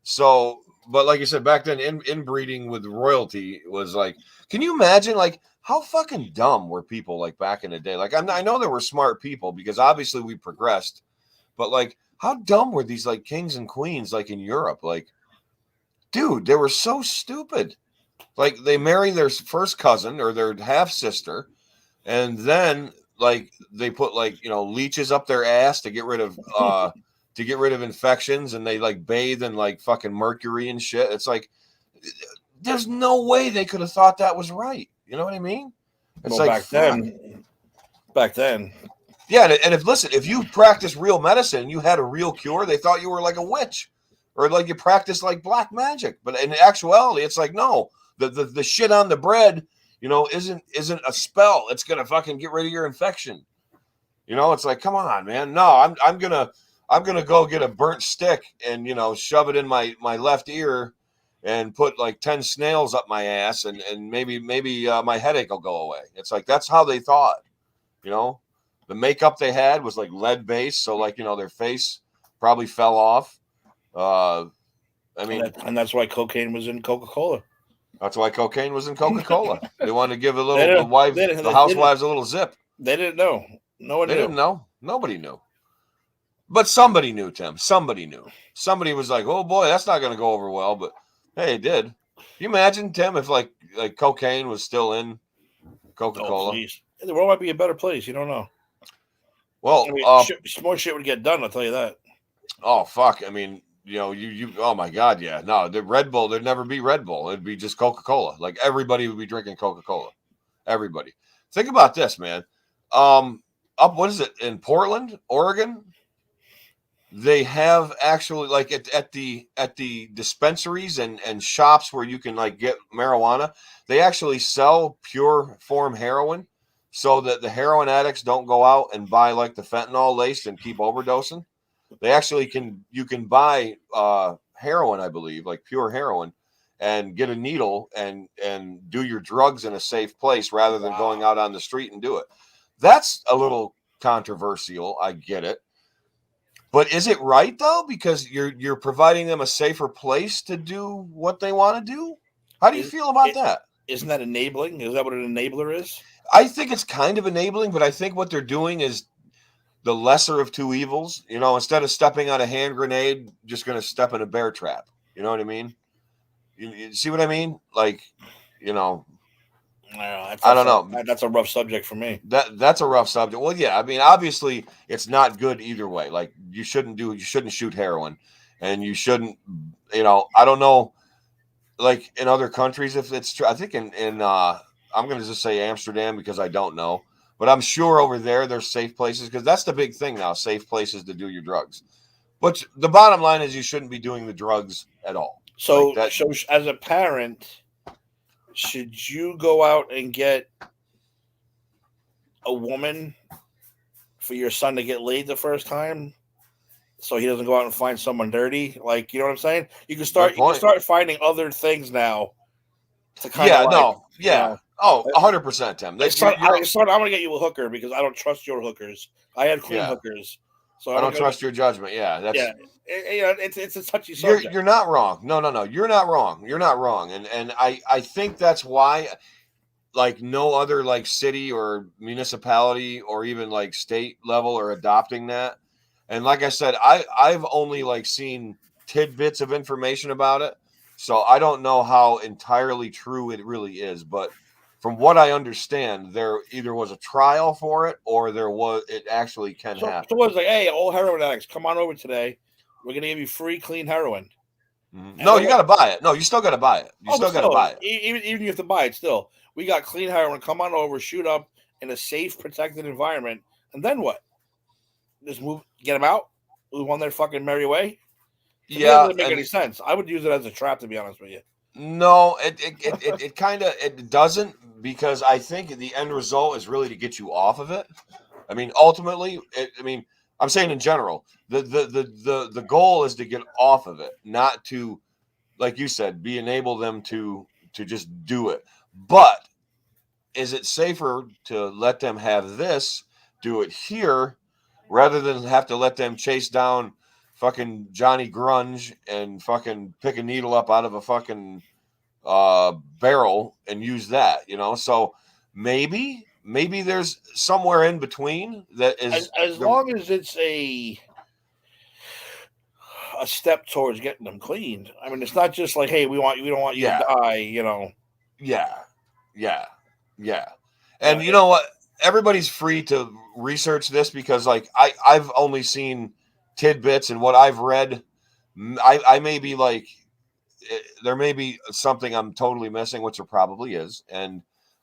So, but like you said, back then, inbreeding with royalty was like. Can you imagine, like, how fucking dumb were people like back in the day? Like, I know there were smart people because obviously we progressed, but like, how dumb were these like kings and queens like in Europe? Like, dude, they were so stupid. Like, they marry their first cousin or their half sister, and then like they put like leeches up their ass to get rid of infections, and they like bathe in like fucking mercury and shit. It's like. There's no way they could have thought that was right. You know what I mean? It's well, like back then. Yeah, and if you practiced real medicine and you had a real cure, they thought you were like a witch or like you practiced like black magic. But in actuality, it's like, no, the shit on the bread, isn't a spell. It's gonna fucking get rid of your infection. It's like, come on, man. No, I'm gonna go get a burnt stick and shove it in my left ear. And put like 10 snails up my ass, and maybe my headache will go away. It's like that's how they thought. The makeup they had was like lead based, so like their face probably fell off. And that's why cocaine was in Coca-Cola. That's why cocaine was in Coca-Cola. They wanted to give the housewives a little zip. They didn't know. No one knew. They didn't know. Nobody knew. But somebody knew, Tim. Somebody knew. Somebody was like, "Oh boy, that's not going to go over well," but. Hey, it did. Can you imagine, Tim, if like cocaine was still in Coca-Cola? Oh, the world might be a better place. You don't know. Well, more shit would get done. I'll tell you that. Oh fuck! I mean, you. Oh my God, yeah. No, the Red Bull. There'd never be Red Bull. It'd be just Coca-Cola. Like everybody would be drinking Coca-Cola. Everybody. Think about this, man. What is it in Portland, Oregon? They have actually like at the dispensaries and shops where you can like get marijuana. They actually sell pure form heroin, so that the heroin addicts don't go out and buy like the fentanyl laced and keep overdosing. They actually you can buy heroin, I believe, like pure heroin, and get a needle and do your drugs in a safe place rather than going out on the street and do it. That's a little controversial. I get it. But is it right though? Because you're providing them a safer place to do what they want to do. How do you feel about that? Isn't that enabling? Is that what an enabler is? I think it's kind of enabling, but I think what they're doing is the lesser of two evils. Instead of stepping on a hand grenade, just going to step in a bear trap. You know what I mean? You see what I mean? Like, you know, That's, I don't know. That's a rough subject for me. That's a rough subject. Well, yeah, I mean, obviously, it's not good either way. Like you shouldn't shoot heroin, and you shouldn't, I don't know, like in other countries if it's true. I think in I'm going to just say Amsterdam because I don't know, but I'm sure over there's safe places because that's the big thing now, safe places to do your drugs. But the bottom line is you shouldn't be doing the drugs at all. So, Like that. so as a parent, should you go out and get a woman for your son to get laid the first time, so he doesn't go out and find someone dirty? Like, you know what I'm saying? You can start finding other things now to kind of Oh, 100%, Tim. I'm gonna get you a hooker because I don't trust your hookers. I had clean hookers, so I don't trust your judgment. Yeah, that's it's a touchy subject. You're not wrong. No. You're not wrong. You're not wrong. And I think that's why, like, no other like city or municipality or even like state level are adopting that. And like I said, I've only like seen tidbits of information about it, so I don't know how entirely true it really is. But from what I understand, there either was a trial for it or it actually can happen. So it was like, hey, all heroin addicts, come on over today. We're gonna give you free clean heroin. Mm-hmm. No, you got to buy it. No, you still got to buy it. You still got to buy it. Even you have to buy it still. We got clean heroin. Come on over, shoot up in a safe, protected environment, and then what? Just get them out, move on their fucking merry way. To me, it doesn't make any sense. I would use it as a trap, to be honest with you. No, it kind of it doesn't, because I think the end result is really to get you off of it. I mean, ultimately, I'm saying in general, the goal is to get off of it, not to, like you said, enable them to just do it. But is it safer to let them have this, do it here, rather than have to let them chase down fucking Johnny Grunge and fucking pick a needle up out of a fucking barrel and use that, So maybe there's somewhere in between that is as long as it's a step towards getting them cleaned. I mean, it's not just like, hey, we don't want you to die, Yeah. And you know what? Everybody's free to research this because, like, I've only seen tidbits, and what I've read, I may be like, there may be something I'm totally missing, which there probably is.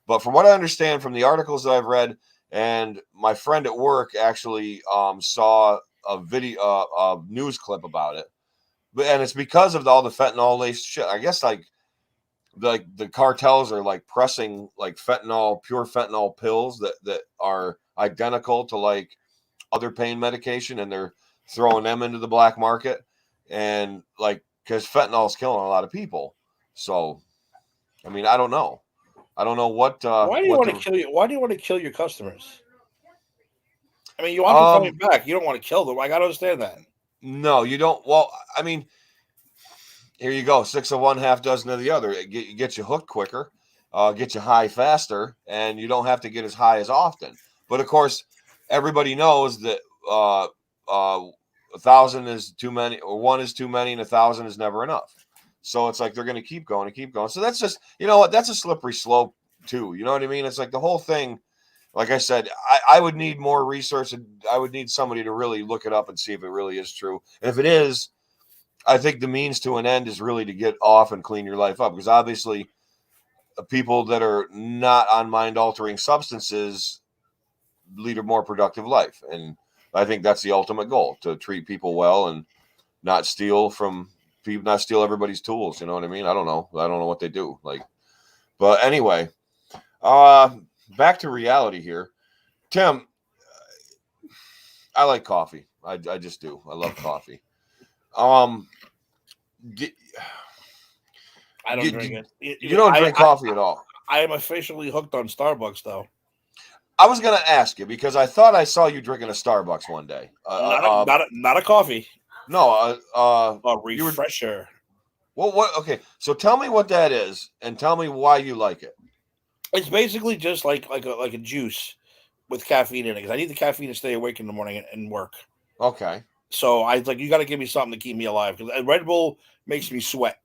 But from what I understand from the articles that I've read, and my friend at work actually saw a video, a news clip about it, and it's because of all the fentanyl laced shit. I guess like the cartels are like pressing like pure fentanyl pills that are identical to like other pain medication, and they're throwing them into the black market, and like, because fentanyl is killing a lot of people. So, I mean, I don't know what. Why do you want to kill you? Why do you want to kill your customers? I mean, you want them coming back. You don't want to kill them. I gotta understand that. No, you don't. Well, I mean, here you go. 6 of one, half dozen of the other. It gets you hooked quicker, get you high faster, and you don't have to get as high as often. But of course, everybody knows that 1,000 is too many, or 1 is too many, and 1,000 is never enough. So it's like they're going to keep going and keep going. So that's just, that's a slippery slope too. You know what I mean? It's like the whole thing. Like I said, I would need more research, and I would need somebody to really look it up and see if it really is true. And if it is, I think the means to an end is really to get off and clean your life up, because obviously people that are not on mind-altering substances lead a more productive life. And I think that's the ultimate goal, to treat people well and not steal from people, not steal everybody's tools. You know what I mean? I don't know what they do. But anyway, back to reality here. Tim, I like coffee. I just do. I love coffee. I don't drink it. You don't drink coffee at all. I am officially hooked on Starbucks, though. I was going to ask you because I thought I saw you drinking a Starbucks one day. Not a coffee. No, a refresher. What? Okay, so tell me what that is, and tell me why you like it. It's basically just like a juice with caffeine in it, because I need the caffeine to stay awake in the morning and work. Okay. So I was like, you got to give me something to keep me alive, because Red Bull makes me sweat.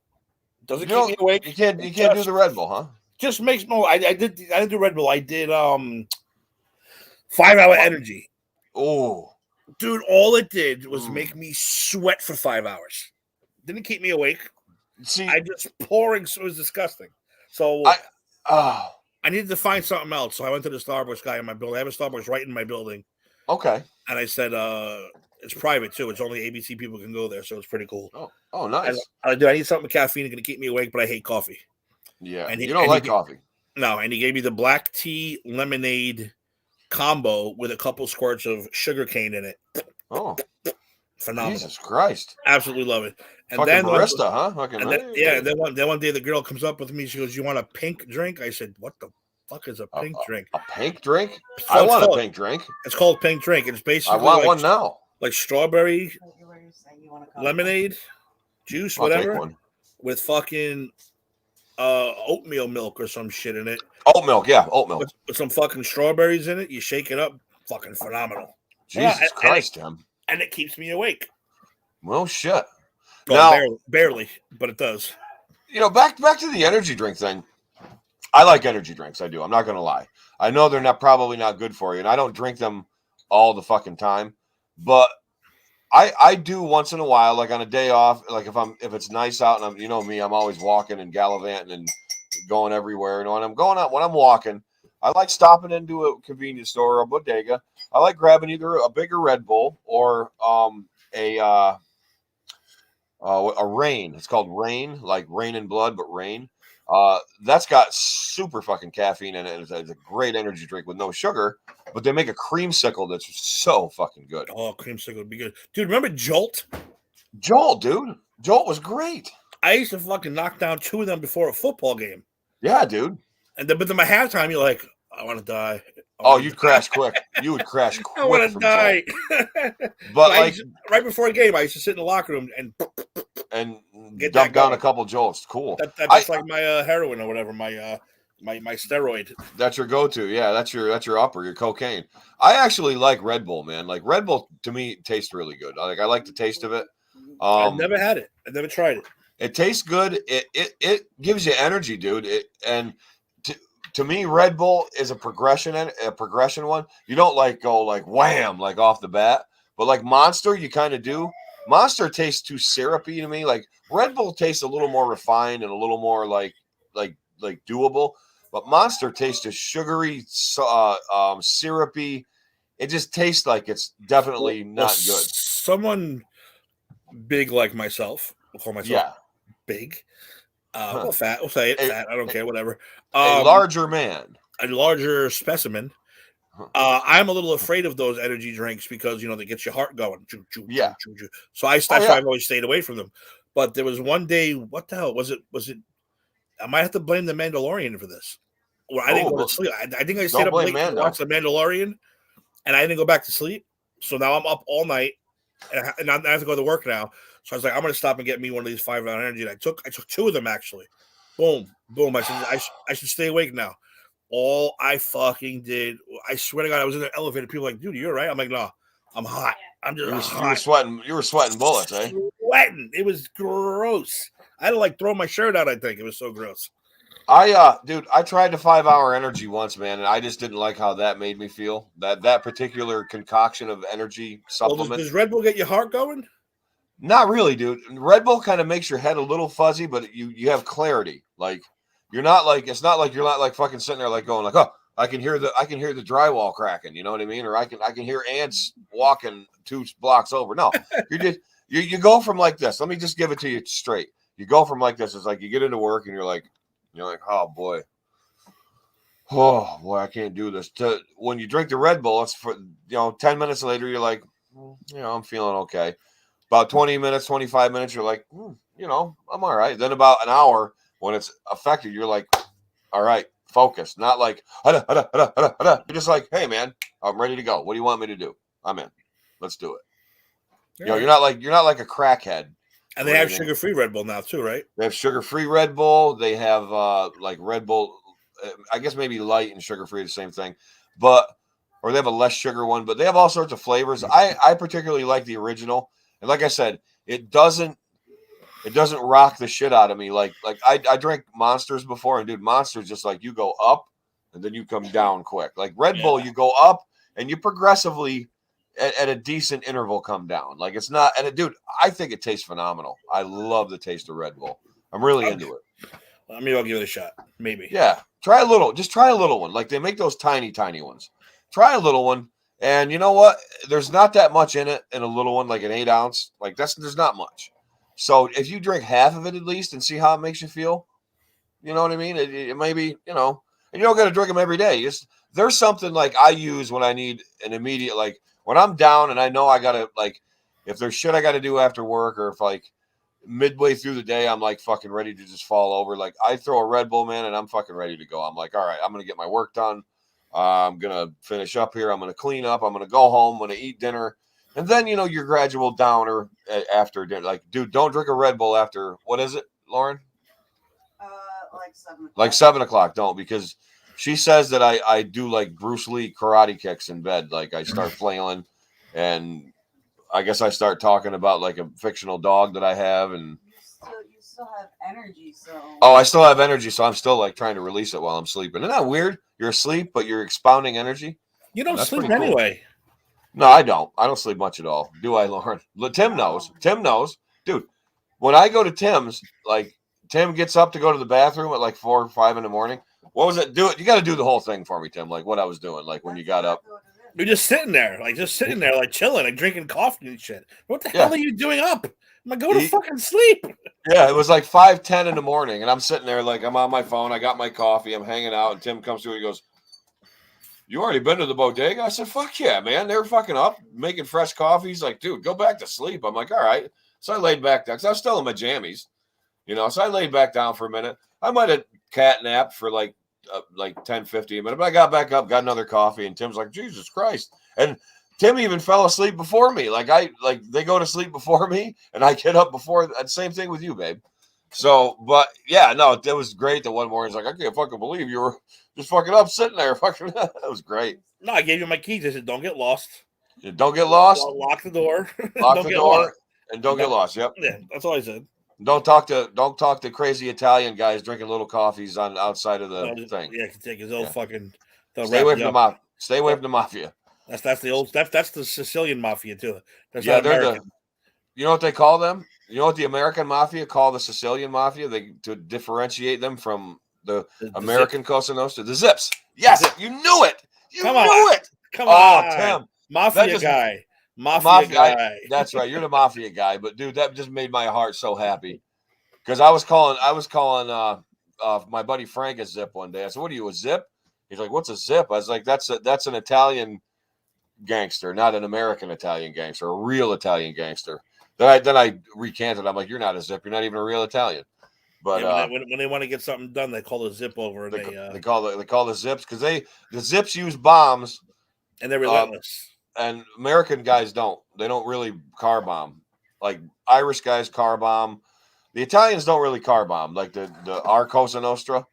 Doesn't keep me awake. You can't do the Red Bull, huh? just makes no. I did do Red Bull. I did 5 hour energy. Oh, Dude, all it did was make me sweat for 5 hours. Didn't keep me awake. see, I just pouring. So it was disgusting. So I needed to find something else. So I went to the Starbucks guy in my building. I have a Starbucks right in my building. okay. And I said, it's private too. It's only ABC people can go there, so it's pretty cool. Oh, nice. I need something with caffeine. It's gonna keep me awake, but I hate coffee. Yeah, And you don't like coffee. No, and he gave me the black tea lemonade combo with a couple squirts of sugar cane in it. Oh, Phenomenal. Jesus Christ. Absolutely love it. And fucking then barista, huh? Fucking, and then one day the girl comes up with me. She goes, "You want a pink drink?" I said, "What the fuck is a pink drink?" A pink drink? So I want a pink drink. It's called pink drink. It's basically I want one now. Like strawberry lemonade juice, whatever, I'll take one. with fucking oatmeal milk or some shit in it. Oat milk, yeah, oat milk. With some fucking strawberries in it. You shake it up, fucking phenomenal. Jesus Christ, Tim. And it keeps me awake. Well, shit. Well, now, barely, but it does. You know, back to the energy drink thing. I like energy drinks. I do. I'm not going to lie. I know they're probably not good for you, and I don't drink them all the fucking time. But I do once in a while, like on a day off, like if it's nice out and I'm, you know me, I'm always walking and gallivanting and going everywhere. You know, and I'm going out when I'm walking. I like stopping into a convenience store or a bodega. I like grabbing either a bigger Red Bull or a Rain. It's called Rain, like Rain in Blood, but Rain. That's got super fucking caffeine in it. It's a great energy drink with no sugar, but they make a creamsicle that's so fucking good. Oh, creamsicle would be good. Dude, remember Jolt? Jolt, dude. Jolt was great. I used to fucking knock down 2 of them before a football game. Yeah, dude. And then, but then by halftime, you're like, I want to die. You'd crash quick. You would crash quick. I want to die. But like right before a game, I used to sit in the locker room and dump down a couple Jolts. Cool. That's like my heroin or whatever. My steroid. That's your go-to. Yeah, that's your upper, your cocaine. I actually like Red Bull, man. Like Red Bull to me tastes really good. Like I like the taste of it. I've never had it. I've never tried it. It tastes good. It gives you energy, dude. To me, Red Bull is a progression one. You don't like go like wham like off the bat, but like Monster, you kind of do. Monster tastes too syrupy to me. Like Red Bull tastes a little more refined and a little more like doable. But Monster tastes just sugary, syrupy. It just tastes like it's definitely not good. Someone big like myself, we'll call myself big. Well, fat. We'll say it. Fat. I don't care. Whatever. A larger man. A larger specimen. I'm a little afraid of those energy drinks because they get your heart going. Yeah. So that's why I've always stayed away from them. But there was one day. What the hell was it? I might have to blame the Mandalorian for this. Well, I didn't go to sleep. I think I stayed up late to watch the Mandalorian, and I didn't go back to sleep. So now I'm up all night, and I have to go to work now. So I was like, I'm going to stop and get me one of these 5 hour energy. And I took 2 of them actually. Boom. I said I should stay awake now. All I fucking did, I swear to God, I was in the elevator. People were like, dude, you're right. I'm like, no, I'm hot. I'm just hot. You were sweating bullets, eh? Sweating. It was gross. I had to like throw my shirt out. I think it was so gross. Dude, I tried the 5 hour energy once, man, and I just didn't like how that made me feel. That particular concoction of energy supplement. Well, does Red Bull get your heart going? Not really, dude. Red Bull kind of makes your head a little fuzzy, but you have clarity. Like it's not like you're not like fucking sitting there like going like, oh, I can hear the drywall cracking, you know what I mean? Or I can hear ants walking 2 blocks over. No, you go from like this. Let me just give it to you straight. You go from like this. It's like you get into work and you're like, oh boy, I can't do this. To when you drink the Red Bull, it's for 10 minutes later, you're like, I'm feeling okay. About 20 minutes, 25 minutes, you're like, I'm all right. Then about an hour, when it's affected, you're like, all right, focus. Not like, you're just like, hey, man, I'm ready to go. What do you want me to do? I'm in. Let's do it. Yeah. You're not like a crackhead. And they have sugar-free Red Bull now too, right? They have sugar-free Red Bull. They have like Red Bull, I guess maybe light and sugar-free, the same thing. Or they have a less sugar one, but they have all sorts of flavors. I particularly like the original. And like I said, it doesn't It doesn't rock the shit out of me. Like I drank Monsters before, and dude, Monsters just like you go up and then you come down quick. Like Red Bull, you go up and you progressively at a decent interval come down. Like it's not, and dude, I think it tastes phenomenal. I love the taste of Red Bull. I'm really into it. Maybe I'll give it a shot. Maybe. Yeah, try a little. Just try a little one. Like they make those tiny ones. Try a little one, and you know what? There's not that much in it in a little one, like an 8 ounce. Like there's not much. So if you drink half of it at least and see how it makes you feel, you know what I mean? It may be, and you don't got to drink them every day. There's something like I use when I need an immediate, like when I'm down and I know I got to, like, if there's shit I got to do after work, or if like midway through the day, I'm like fucking ready to just fall over. Like I throw a Red Bull, man, and I'm fucking ready to go. I'm like, all right, I'm going to get my work done. I'm going to finish up here. I'm going to clean up. I'm going to go home. I'm going to eat dinner. And then, your gradual downer after dinner. Like, dude, don't drink a Red Bull after, what is it, Lauren? Like 7 o'clock. Like 7 o'clock, don't, because she says that I do like Bruce Lee karate kicks in bed. Like I start flailing, and I guess I start talking about like a fictional dog that I have. And you still have energy, so. Oh, I still have energy, so I'm still like trying to release it while I'm sleeping. Isn't that weird? You're asleep, but you're expounding energy. You don't That's sleep pretty cool. anyway. No, I don't. I don't sleep much at all. Do I, Lauren? Tim knows. Tim knows. Dude, when I go to Tim's, like, Tim gets up to go to the bathroom at like 4 or 5 in the morning. What was it? Do it. You got to do the whole thing for me, Tim. Like what I was doing, like when you got up. You're just sitting there, like chilling, like drinking coffee and shit. What the hell are you doing up? I'm like, go to fucking sleep. Yeah, it was like 5:10 in the morning, and I'm sitting there like I'm on my phone. I got my coffee. I'm hanging out, and Tim comes through. He goes, "You already been to the bodega?" I said, "Fuck yeah, man! They're fucking up, making fresh coffee." He's like, "Dude, go back to sleep." I'm like, "All right." So I laid back down because I was still in my jammies, So I laid back down for a minute. I might have cat napped for like 10, 15 minutes, but I got back up, got another coffee, and Tim's like, "Jesus Christ!" And Tim even fell asleep before me. They go to sleep before me, and I get up before. Same thing with you, babe. So, but yeah, no, it was great. That one morning, he's like, "I can't fucking believe you were just fucking up sitting there." Fucking, that was great. No, I gave you my keys. I said, "Don't get lost. Don't get lost. Lock the door. Lock the door, and don't get lost." Yep. Yeah, that's all I said. Don't talk to crazy Italian guys drinking little coffees on outside of the thing. Yeah, can take his old fucking. Stay away from the mafia. Stay away from the mafia. That's the old. That's the Sicilian mafia too. That's they're American. You know what they call them? You know what the American mafia call the Sicilian mafia? To differentiate them from the American Cosa Nostra, the Zips. Yes, you knew it. You knew it. Come on, Tim, mafia guy. Mafia guy. That's right. You're the mafia guy. But dude, that just made my heart so happy because I was calling my buddy Frank a Zip one day. I said, "What are you, a Zip?" He's like, "What's a Zip?" I was like, "That's an Italian gangster, not an American Italian gangster, a real Italian gangster." Then I recanted. I'm like, "You're not a Zip. You're not even a real Italian." But when they want to get something done, they call the Zip over. And they call the Zips because the Zips use bombs, and they're relentless. And American guys don't. They don't really car bomb. Like Irish guys car bomb. The Italians don't really car bomb like the our Cosa Nostra.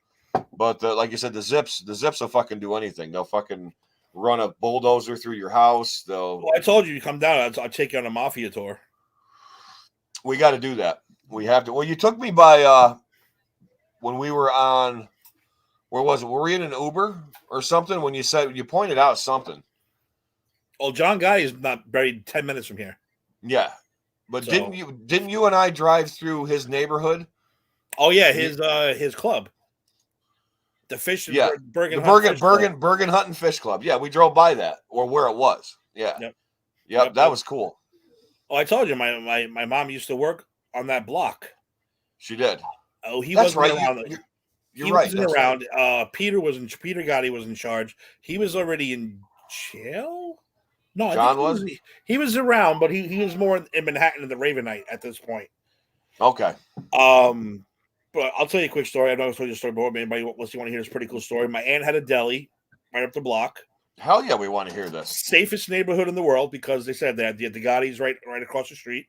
But like you said, the Zips will fucking do anything. They'll fucking run a bulldozer through your house. Well, I told you come down. I'll take you on a mafia tour. We got to do that. We have to. Well, you took me by when we were on. Where was it? Were we in an Uber or something? When you said you pointed out something. Oh, John Gotti is not buried 10 minutes from here. Yeah, but didn't you and I drive through his neighborhood? Oh yeah, his club. The fish. Yeah, Bergen Hunting Fish Club. Yeah, we drove by that or where it was. Yeah. Yep. That was cool. Oh, I told you my mom used to work on that block. She did. Oh, he wasn't around. You're right. He wasn't around. Right. Peter Gotti was in charge. He was already in jail. No, John was. He was around, but he was more in Manhattan in the Ravenite at this point. Okay. But I'll tell you a quick story. I'm not going to tell you a story, but anybody wants to want to hear this pretty cool story. My aunt had a deli right up the block. Hell yeah, we want to hear this. Safest neighborhood in the world because they said that the Gottis right across the street.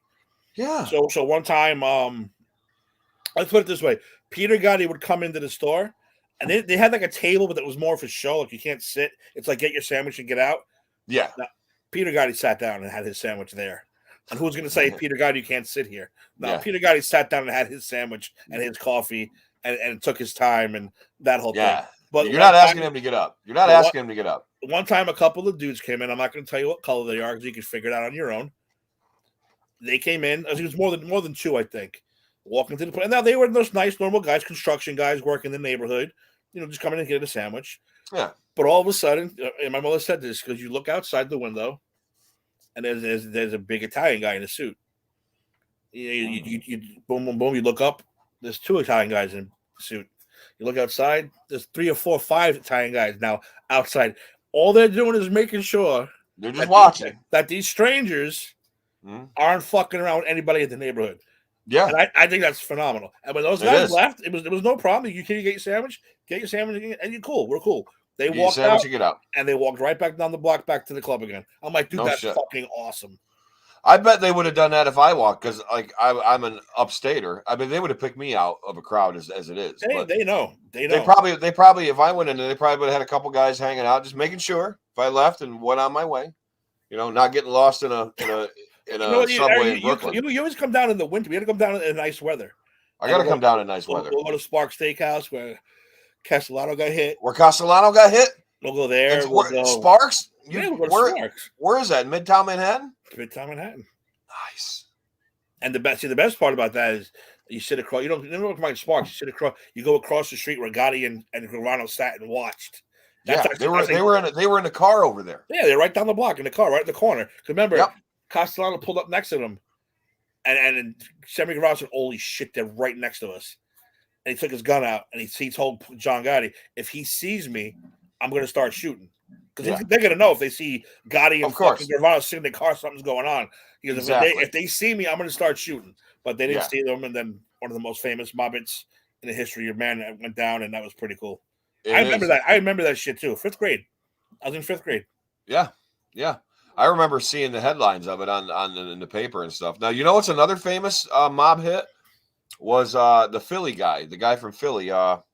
Yeah. So one time, let's put it this way: Peter Gotti would come into the store, and they had like a table, but that was more for show. Like you can't sit. It's like get your sandwich and get out. Yeah. Now, Peter Gotti sat down and had his sandwich there. And who's going to say, Peter Gotti, you can't sit here? No, Yeah. Peter Gotti sat down and had his sandwich and his coffee and took his time and that whole Yeah. thing. But You're not asking him to get up. You're not asking him to get up. One time, a couple of dudes came in. I'm not going to tell you what color they are because you can figure it out on your own. They came in. It was more than two, I think. Walking to the place. Now they were those nice, normal guys, construction guys working in the neighborhood. Just coming in and getting a sandwich. Yeah. But all of a sudden, and my mother said this because you look outside the window, and there's a big Italian guy in a suit. You boom, boom, boom. You look up. There's two Italian guys in a suit. You look outside. There's 3 or 4, 5 Italian guys now outside. All they're doing is making sure they're just watching that these strangers aren't fucking around with anybody in the neighborhood. Yeah, and I think that's phenomenal. And when those guys left, it was no problem. You can get your sandwich, and you're cool. We're cool. They walked out, you get out, and they walked right back down the block, back to the club again. I'm like, dude, that's fucking awesome. I bet they would have done that if I walked, because like I'm an upstater. I mean, they would have picked me out of a crowd as it is. They know. They probably if I went in there, they probably would have had a couple guys hanging out, just making sure if I left and went on my way, not getting lost in a subway in Brooklyn. You always come down in the winter. We got to come down in nice weather. I got to come down in nice weather. We'll go to Spark Steakhouse where Castellano got hit. Where Castellano got hit? We'll go there. Sparks? We'll go to Sparks. Where is that? Midtown Manhattan? Midtown Manhattan. Nice. And the best part about that is you sit across. You don't mind Sparks. You sit across. You go across the street where Gotti and Gravano sat and watched. They were in the car over there. Yeah, they're right down the block in the car, right in the corner. Remember, Castellano pulled up next to them, and Sammy Gravano said, "Holy shit, they're right next to us." And he took his gun out, and he told John Gotti, "If he sees me, I'm going to start shooting." Because they're going to know if they see Gotti and fucking Gravano sitting in the car, something's going on. He goes, if they see me, I'm going to start shooting. But they didn't see them, and then one of the most famous mob hits in the history of man went down, and that was pretty cool. I remember that shit too. 5th grade. I was in 5th grade. Yeah. Yeah. I remember seeing the headlines of it in the paper and stuff. Now, what's another famous mob hit was the Philly guy, the guy from Philly. He was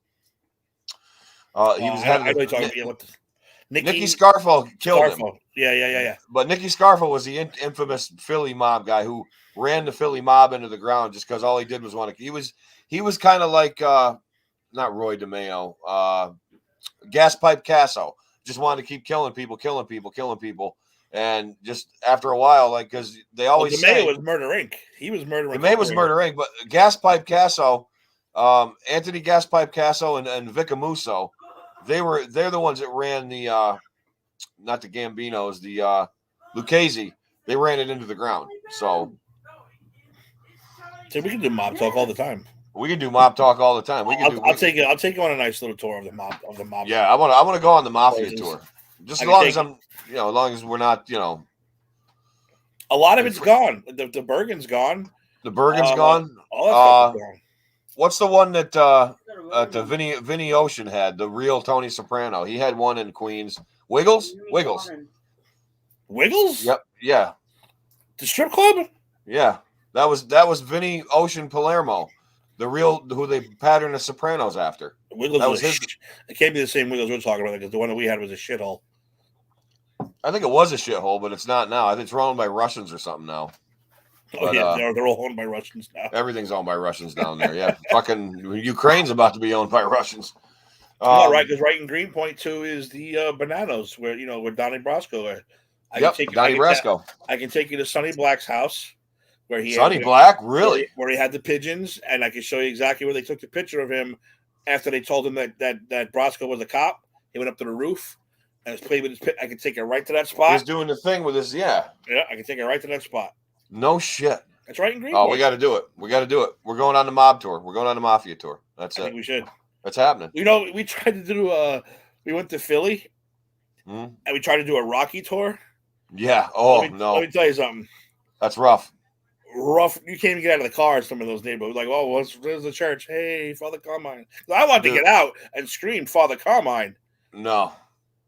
Nicky Scarfo killed him. Yeah. But Nicky Scarfo was the infamous Philly mob guy who ran the Philly mob into the ground just because all he did was he was kind of like not Roy DeMeo, Gas Pipe Casso. Just wanted to keep killing people. And just after a while, because they always say was Murder Inc. He was murdering. DeMeo was Murder Inc. But Gas Pipe Casso, Anthony Gas Pipe Casso and Vic Amuso, they're the ones that ran the not the Gambinos, the Lucchese. They ran it into the ground. So we can do mob talk all the time. We can do mob talk all the time. I'll take you on a nice little tour of the mob. Yeah, I want to go on the mafia tour. Just as long as as long as we're not, A lot of it's gone. The Bergen's gone. The Bergen's gone. All that stuff is gone. What's the one that the Vinny Ocean had? The real Tony Soprano. He had one in Queens. Wiggles. Yep. Yeah. The strip club. Yeah, that was Vinny Ocean Palermo, the real who they patterned the Sopranos after. Wiggles that was his. It can't be the same Wiggles we're talking about because the one that we had was a shithole. I think it was a shithole, but it's not now. I think it's owned by Russians or something now. Oh, but, yeah, they're all owned by Russians now. Everything's owned by Russians down there. Yeah, fucking Ukraine's about to be owned by Russians. Right, because right in Greenpoint too is the Bananos, where where Donnie Brasco. Donnie Brasco. I can take you to Sonny Black's house, where he Black, really, where he had the pigeons, and I can show you exactly where they took the picture of him after they told him that Brasco was a cop. He went up to the roof and was playing with his pit. I can take it right to that spot. He's doing the thing with his Yeah, I can take it right to that spot. No shit. That's right in Greenpoint. Oh, we got to do it. We're going on the mob tour. We're going on the mafia tour. That's it. I think we should. That's happening. We tried to do we went to Philly, and we tried to do a Rocky tour. Yeah. Oh, no. Let me tell you something. That's rough. You can't even get out of the car in some of those neighborhoods. Like, there's the church. Hey, Father Carmine. I wanted to get out and scream Father Carmine. No.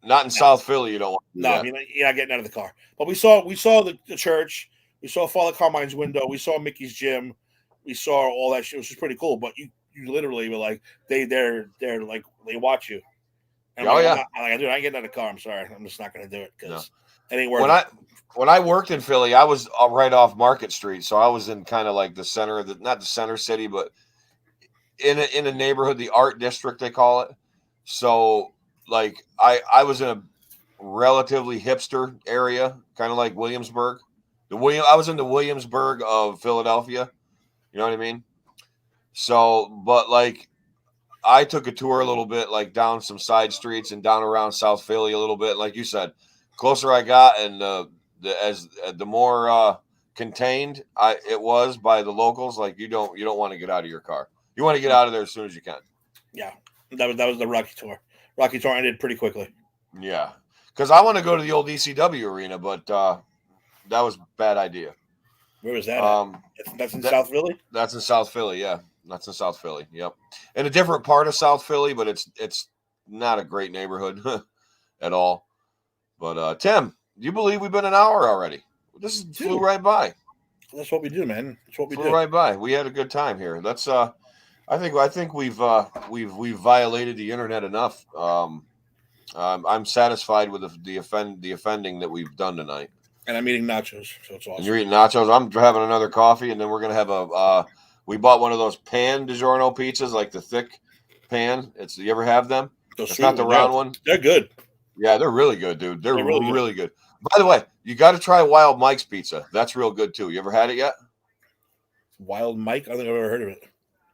Not in South Philly, you don't want to. No, you're not getting out of the car. But we saw the church. We saw Father Carmine's window. We saw Mickey's gym. We saw all that shit, which was pretty cool. But you literally were like, they're like, they watch you. And yeah. I'm like, dude, I ain't getting out of the car. I'm sorry. I'm just not going to do it because it ain't worth when I worked in Philly, I was right off Market Street, so I was in kind of like the center of not the center city, but in a neighborhood, the art district they call it. So like I was in a relatively hipster area, kind of like Williamsburg. I was in the Williamsburg of Philadelphia. You know what I mean? So, but like I took a tour a little bit, like down some side streets and down around South Philly a little bit. Like you said, closer I got, and the more contained it was by the locals. Like you don't want to get out of your car. You want to get out of there as soon as you can. Yeah, that was the Rocky Tour. Rocky Tour ended pretty quickly. Yeah, because I want to go to the old ECW arena, but that was a bad idea. Where was that? That's in South Philly. That's in South Philly. Yeah, that's in South Philly. Yep, in a different part of South Philly, but it's not a great neighborhood at all. But Tim, do you believe we've been an hour already? This flew right by. That's what we do, man. That's what we Flew do. right by. We had a good time here. That's I think we've violated the internet enough. I'm satisfied with the offending that we've done tonight. And I'm eating nachos, so it's awesome. And you're eating nachos. I'm having another coffee, and then we're gonna have we bought one of those pan DiGiorno pizzas, like the thick pan. You ever have them? It's not the round one. They're good. Yeah, they're really good, dude. They're really really good. By the way, you got to try Wild Mike's pizza. That's real good too. You ever had it yet? Wild Mike? I don't think I've ever heard of it.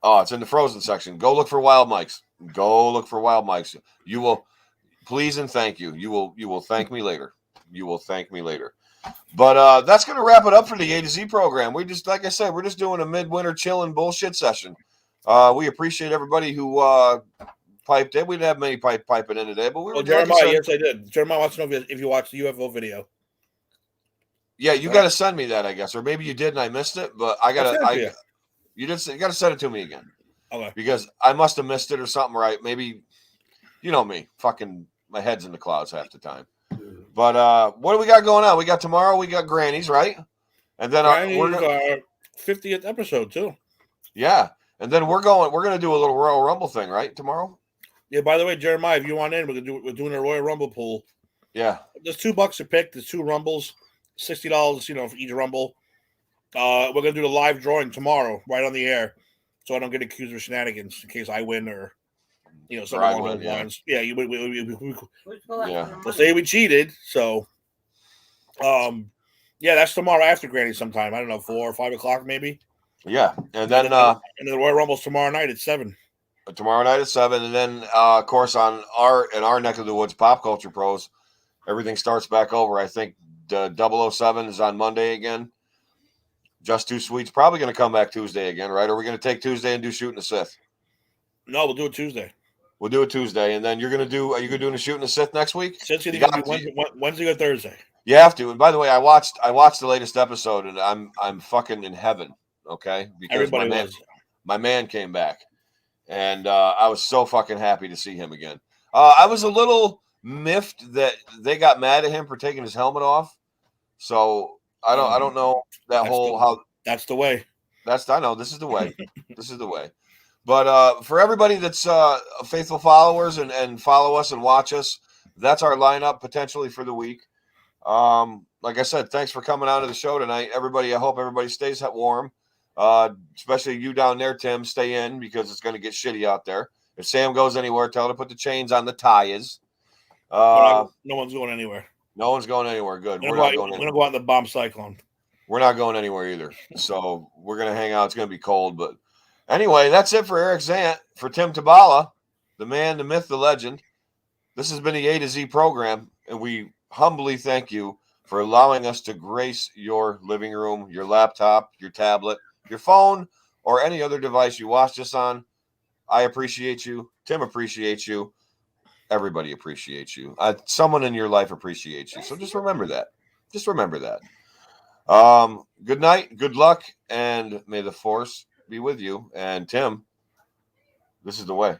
Oh, it's in the frozen section. Go look for Wild Mike's. Go look for Wild Mike's. You will, please and thank you. You will thank me later. You will thank me later. But that's going to wrap it up for the A to Z program. We just, like I said, we're just doing a midwinter chilling bullshit session. We appreciate everybody who piped in. We didn't have many piping in today, but we were. Jeremiah, yes, I did. Jeremiah wants to know if you watched the UFO video. Yeah, you got to send me that, I guess, or maybe you did and I missed it. But I got to. You got to send it to me again. Okay. Because I must have missed it or something, right? Maybe, you know me, fucking my head's in the clouds half the time. But what do we got going on? We got tomorrow. We got Granny's, right? And then our 50th episode too. Yeah, and then we're gonna do a little Royal Rumble thing, right? Tomorrow. Yeah. By the way, Jeremiah, if you want in, we're doing a Royal Rumble pool. Yeah. There's $2 a pick. There's 2 rumbles, $60, for each rumble. We're gonna do the live drawing tomorrow, right on the air, so I don't get accused of shenanigans in case I win or something along those lines. Yeah, we'll say we cheated. So, yeah, that's tomorrow after Granny sometime. I don't know, 4 or 5 o'clock maybe. Yeah, and then the Royal Rumble's tomorrow night at 7. Tomorrow night at 7, and then of course in our neck of the woods, Pop Culture Pros, everything starts back over. I think the 007 is on Monday again. Just Too Sweet's probably going to come back Tuesday again, right? Or are we going to take Tuesday and do Shooting the Sith? No, we'll do it Tuesday. We'll do it Tuesday, and then are you going to do the Shooting the Sith next week? Since you're going to be Wednesday or Thursday. You have to. And by the way, I watched the latest episode, and I'm fucking in heaven. Okay, because my man came back, and I was so fucking happy to see him again. I was a little miffed that they got mad at him for taking his helmet off. So I don't know that's the way. I know this is the way. This is the way. But for everybody that's faithful followers and follow us and watch us, that's our lineup potentially for the week. Like I said, thanks for coming on to the show tonight, everybody. I hope everybody stays warm, especially you down there, Tim. Stay in because it's going to get shitty out there. If Sam goes anywhere, tell her to put the chains on the tires. No one's going anywhere. No one's going anywhere. Good. We're not going anywhere. We're going to go out in the bomb cyclone. We're not going anywhere either. So we're going to hang out. It's going to be cold. But anyway, that's it for Eric Zant. For Tim Tabala, the man, the myth, the legend. This has been the A to Z program. And we humbly thank you for allowing us to grace your living room, your laptop, your tablet, your phone, or any other device you watch this on. I appreciate you. Tim appreciates you. Everybody appreciates you. Someone in your life appreciates you. So just remember that. Just remember that. Good night. Good luck. And may the force be with you. And Tim, this is the way.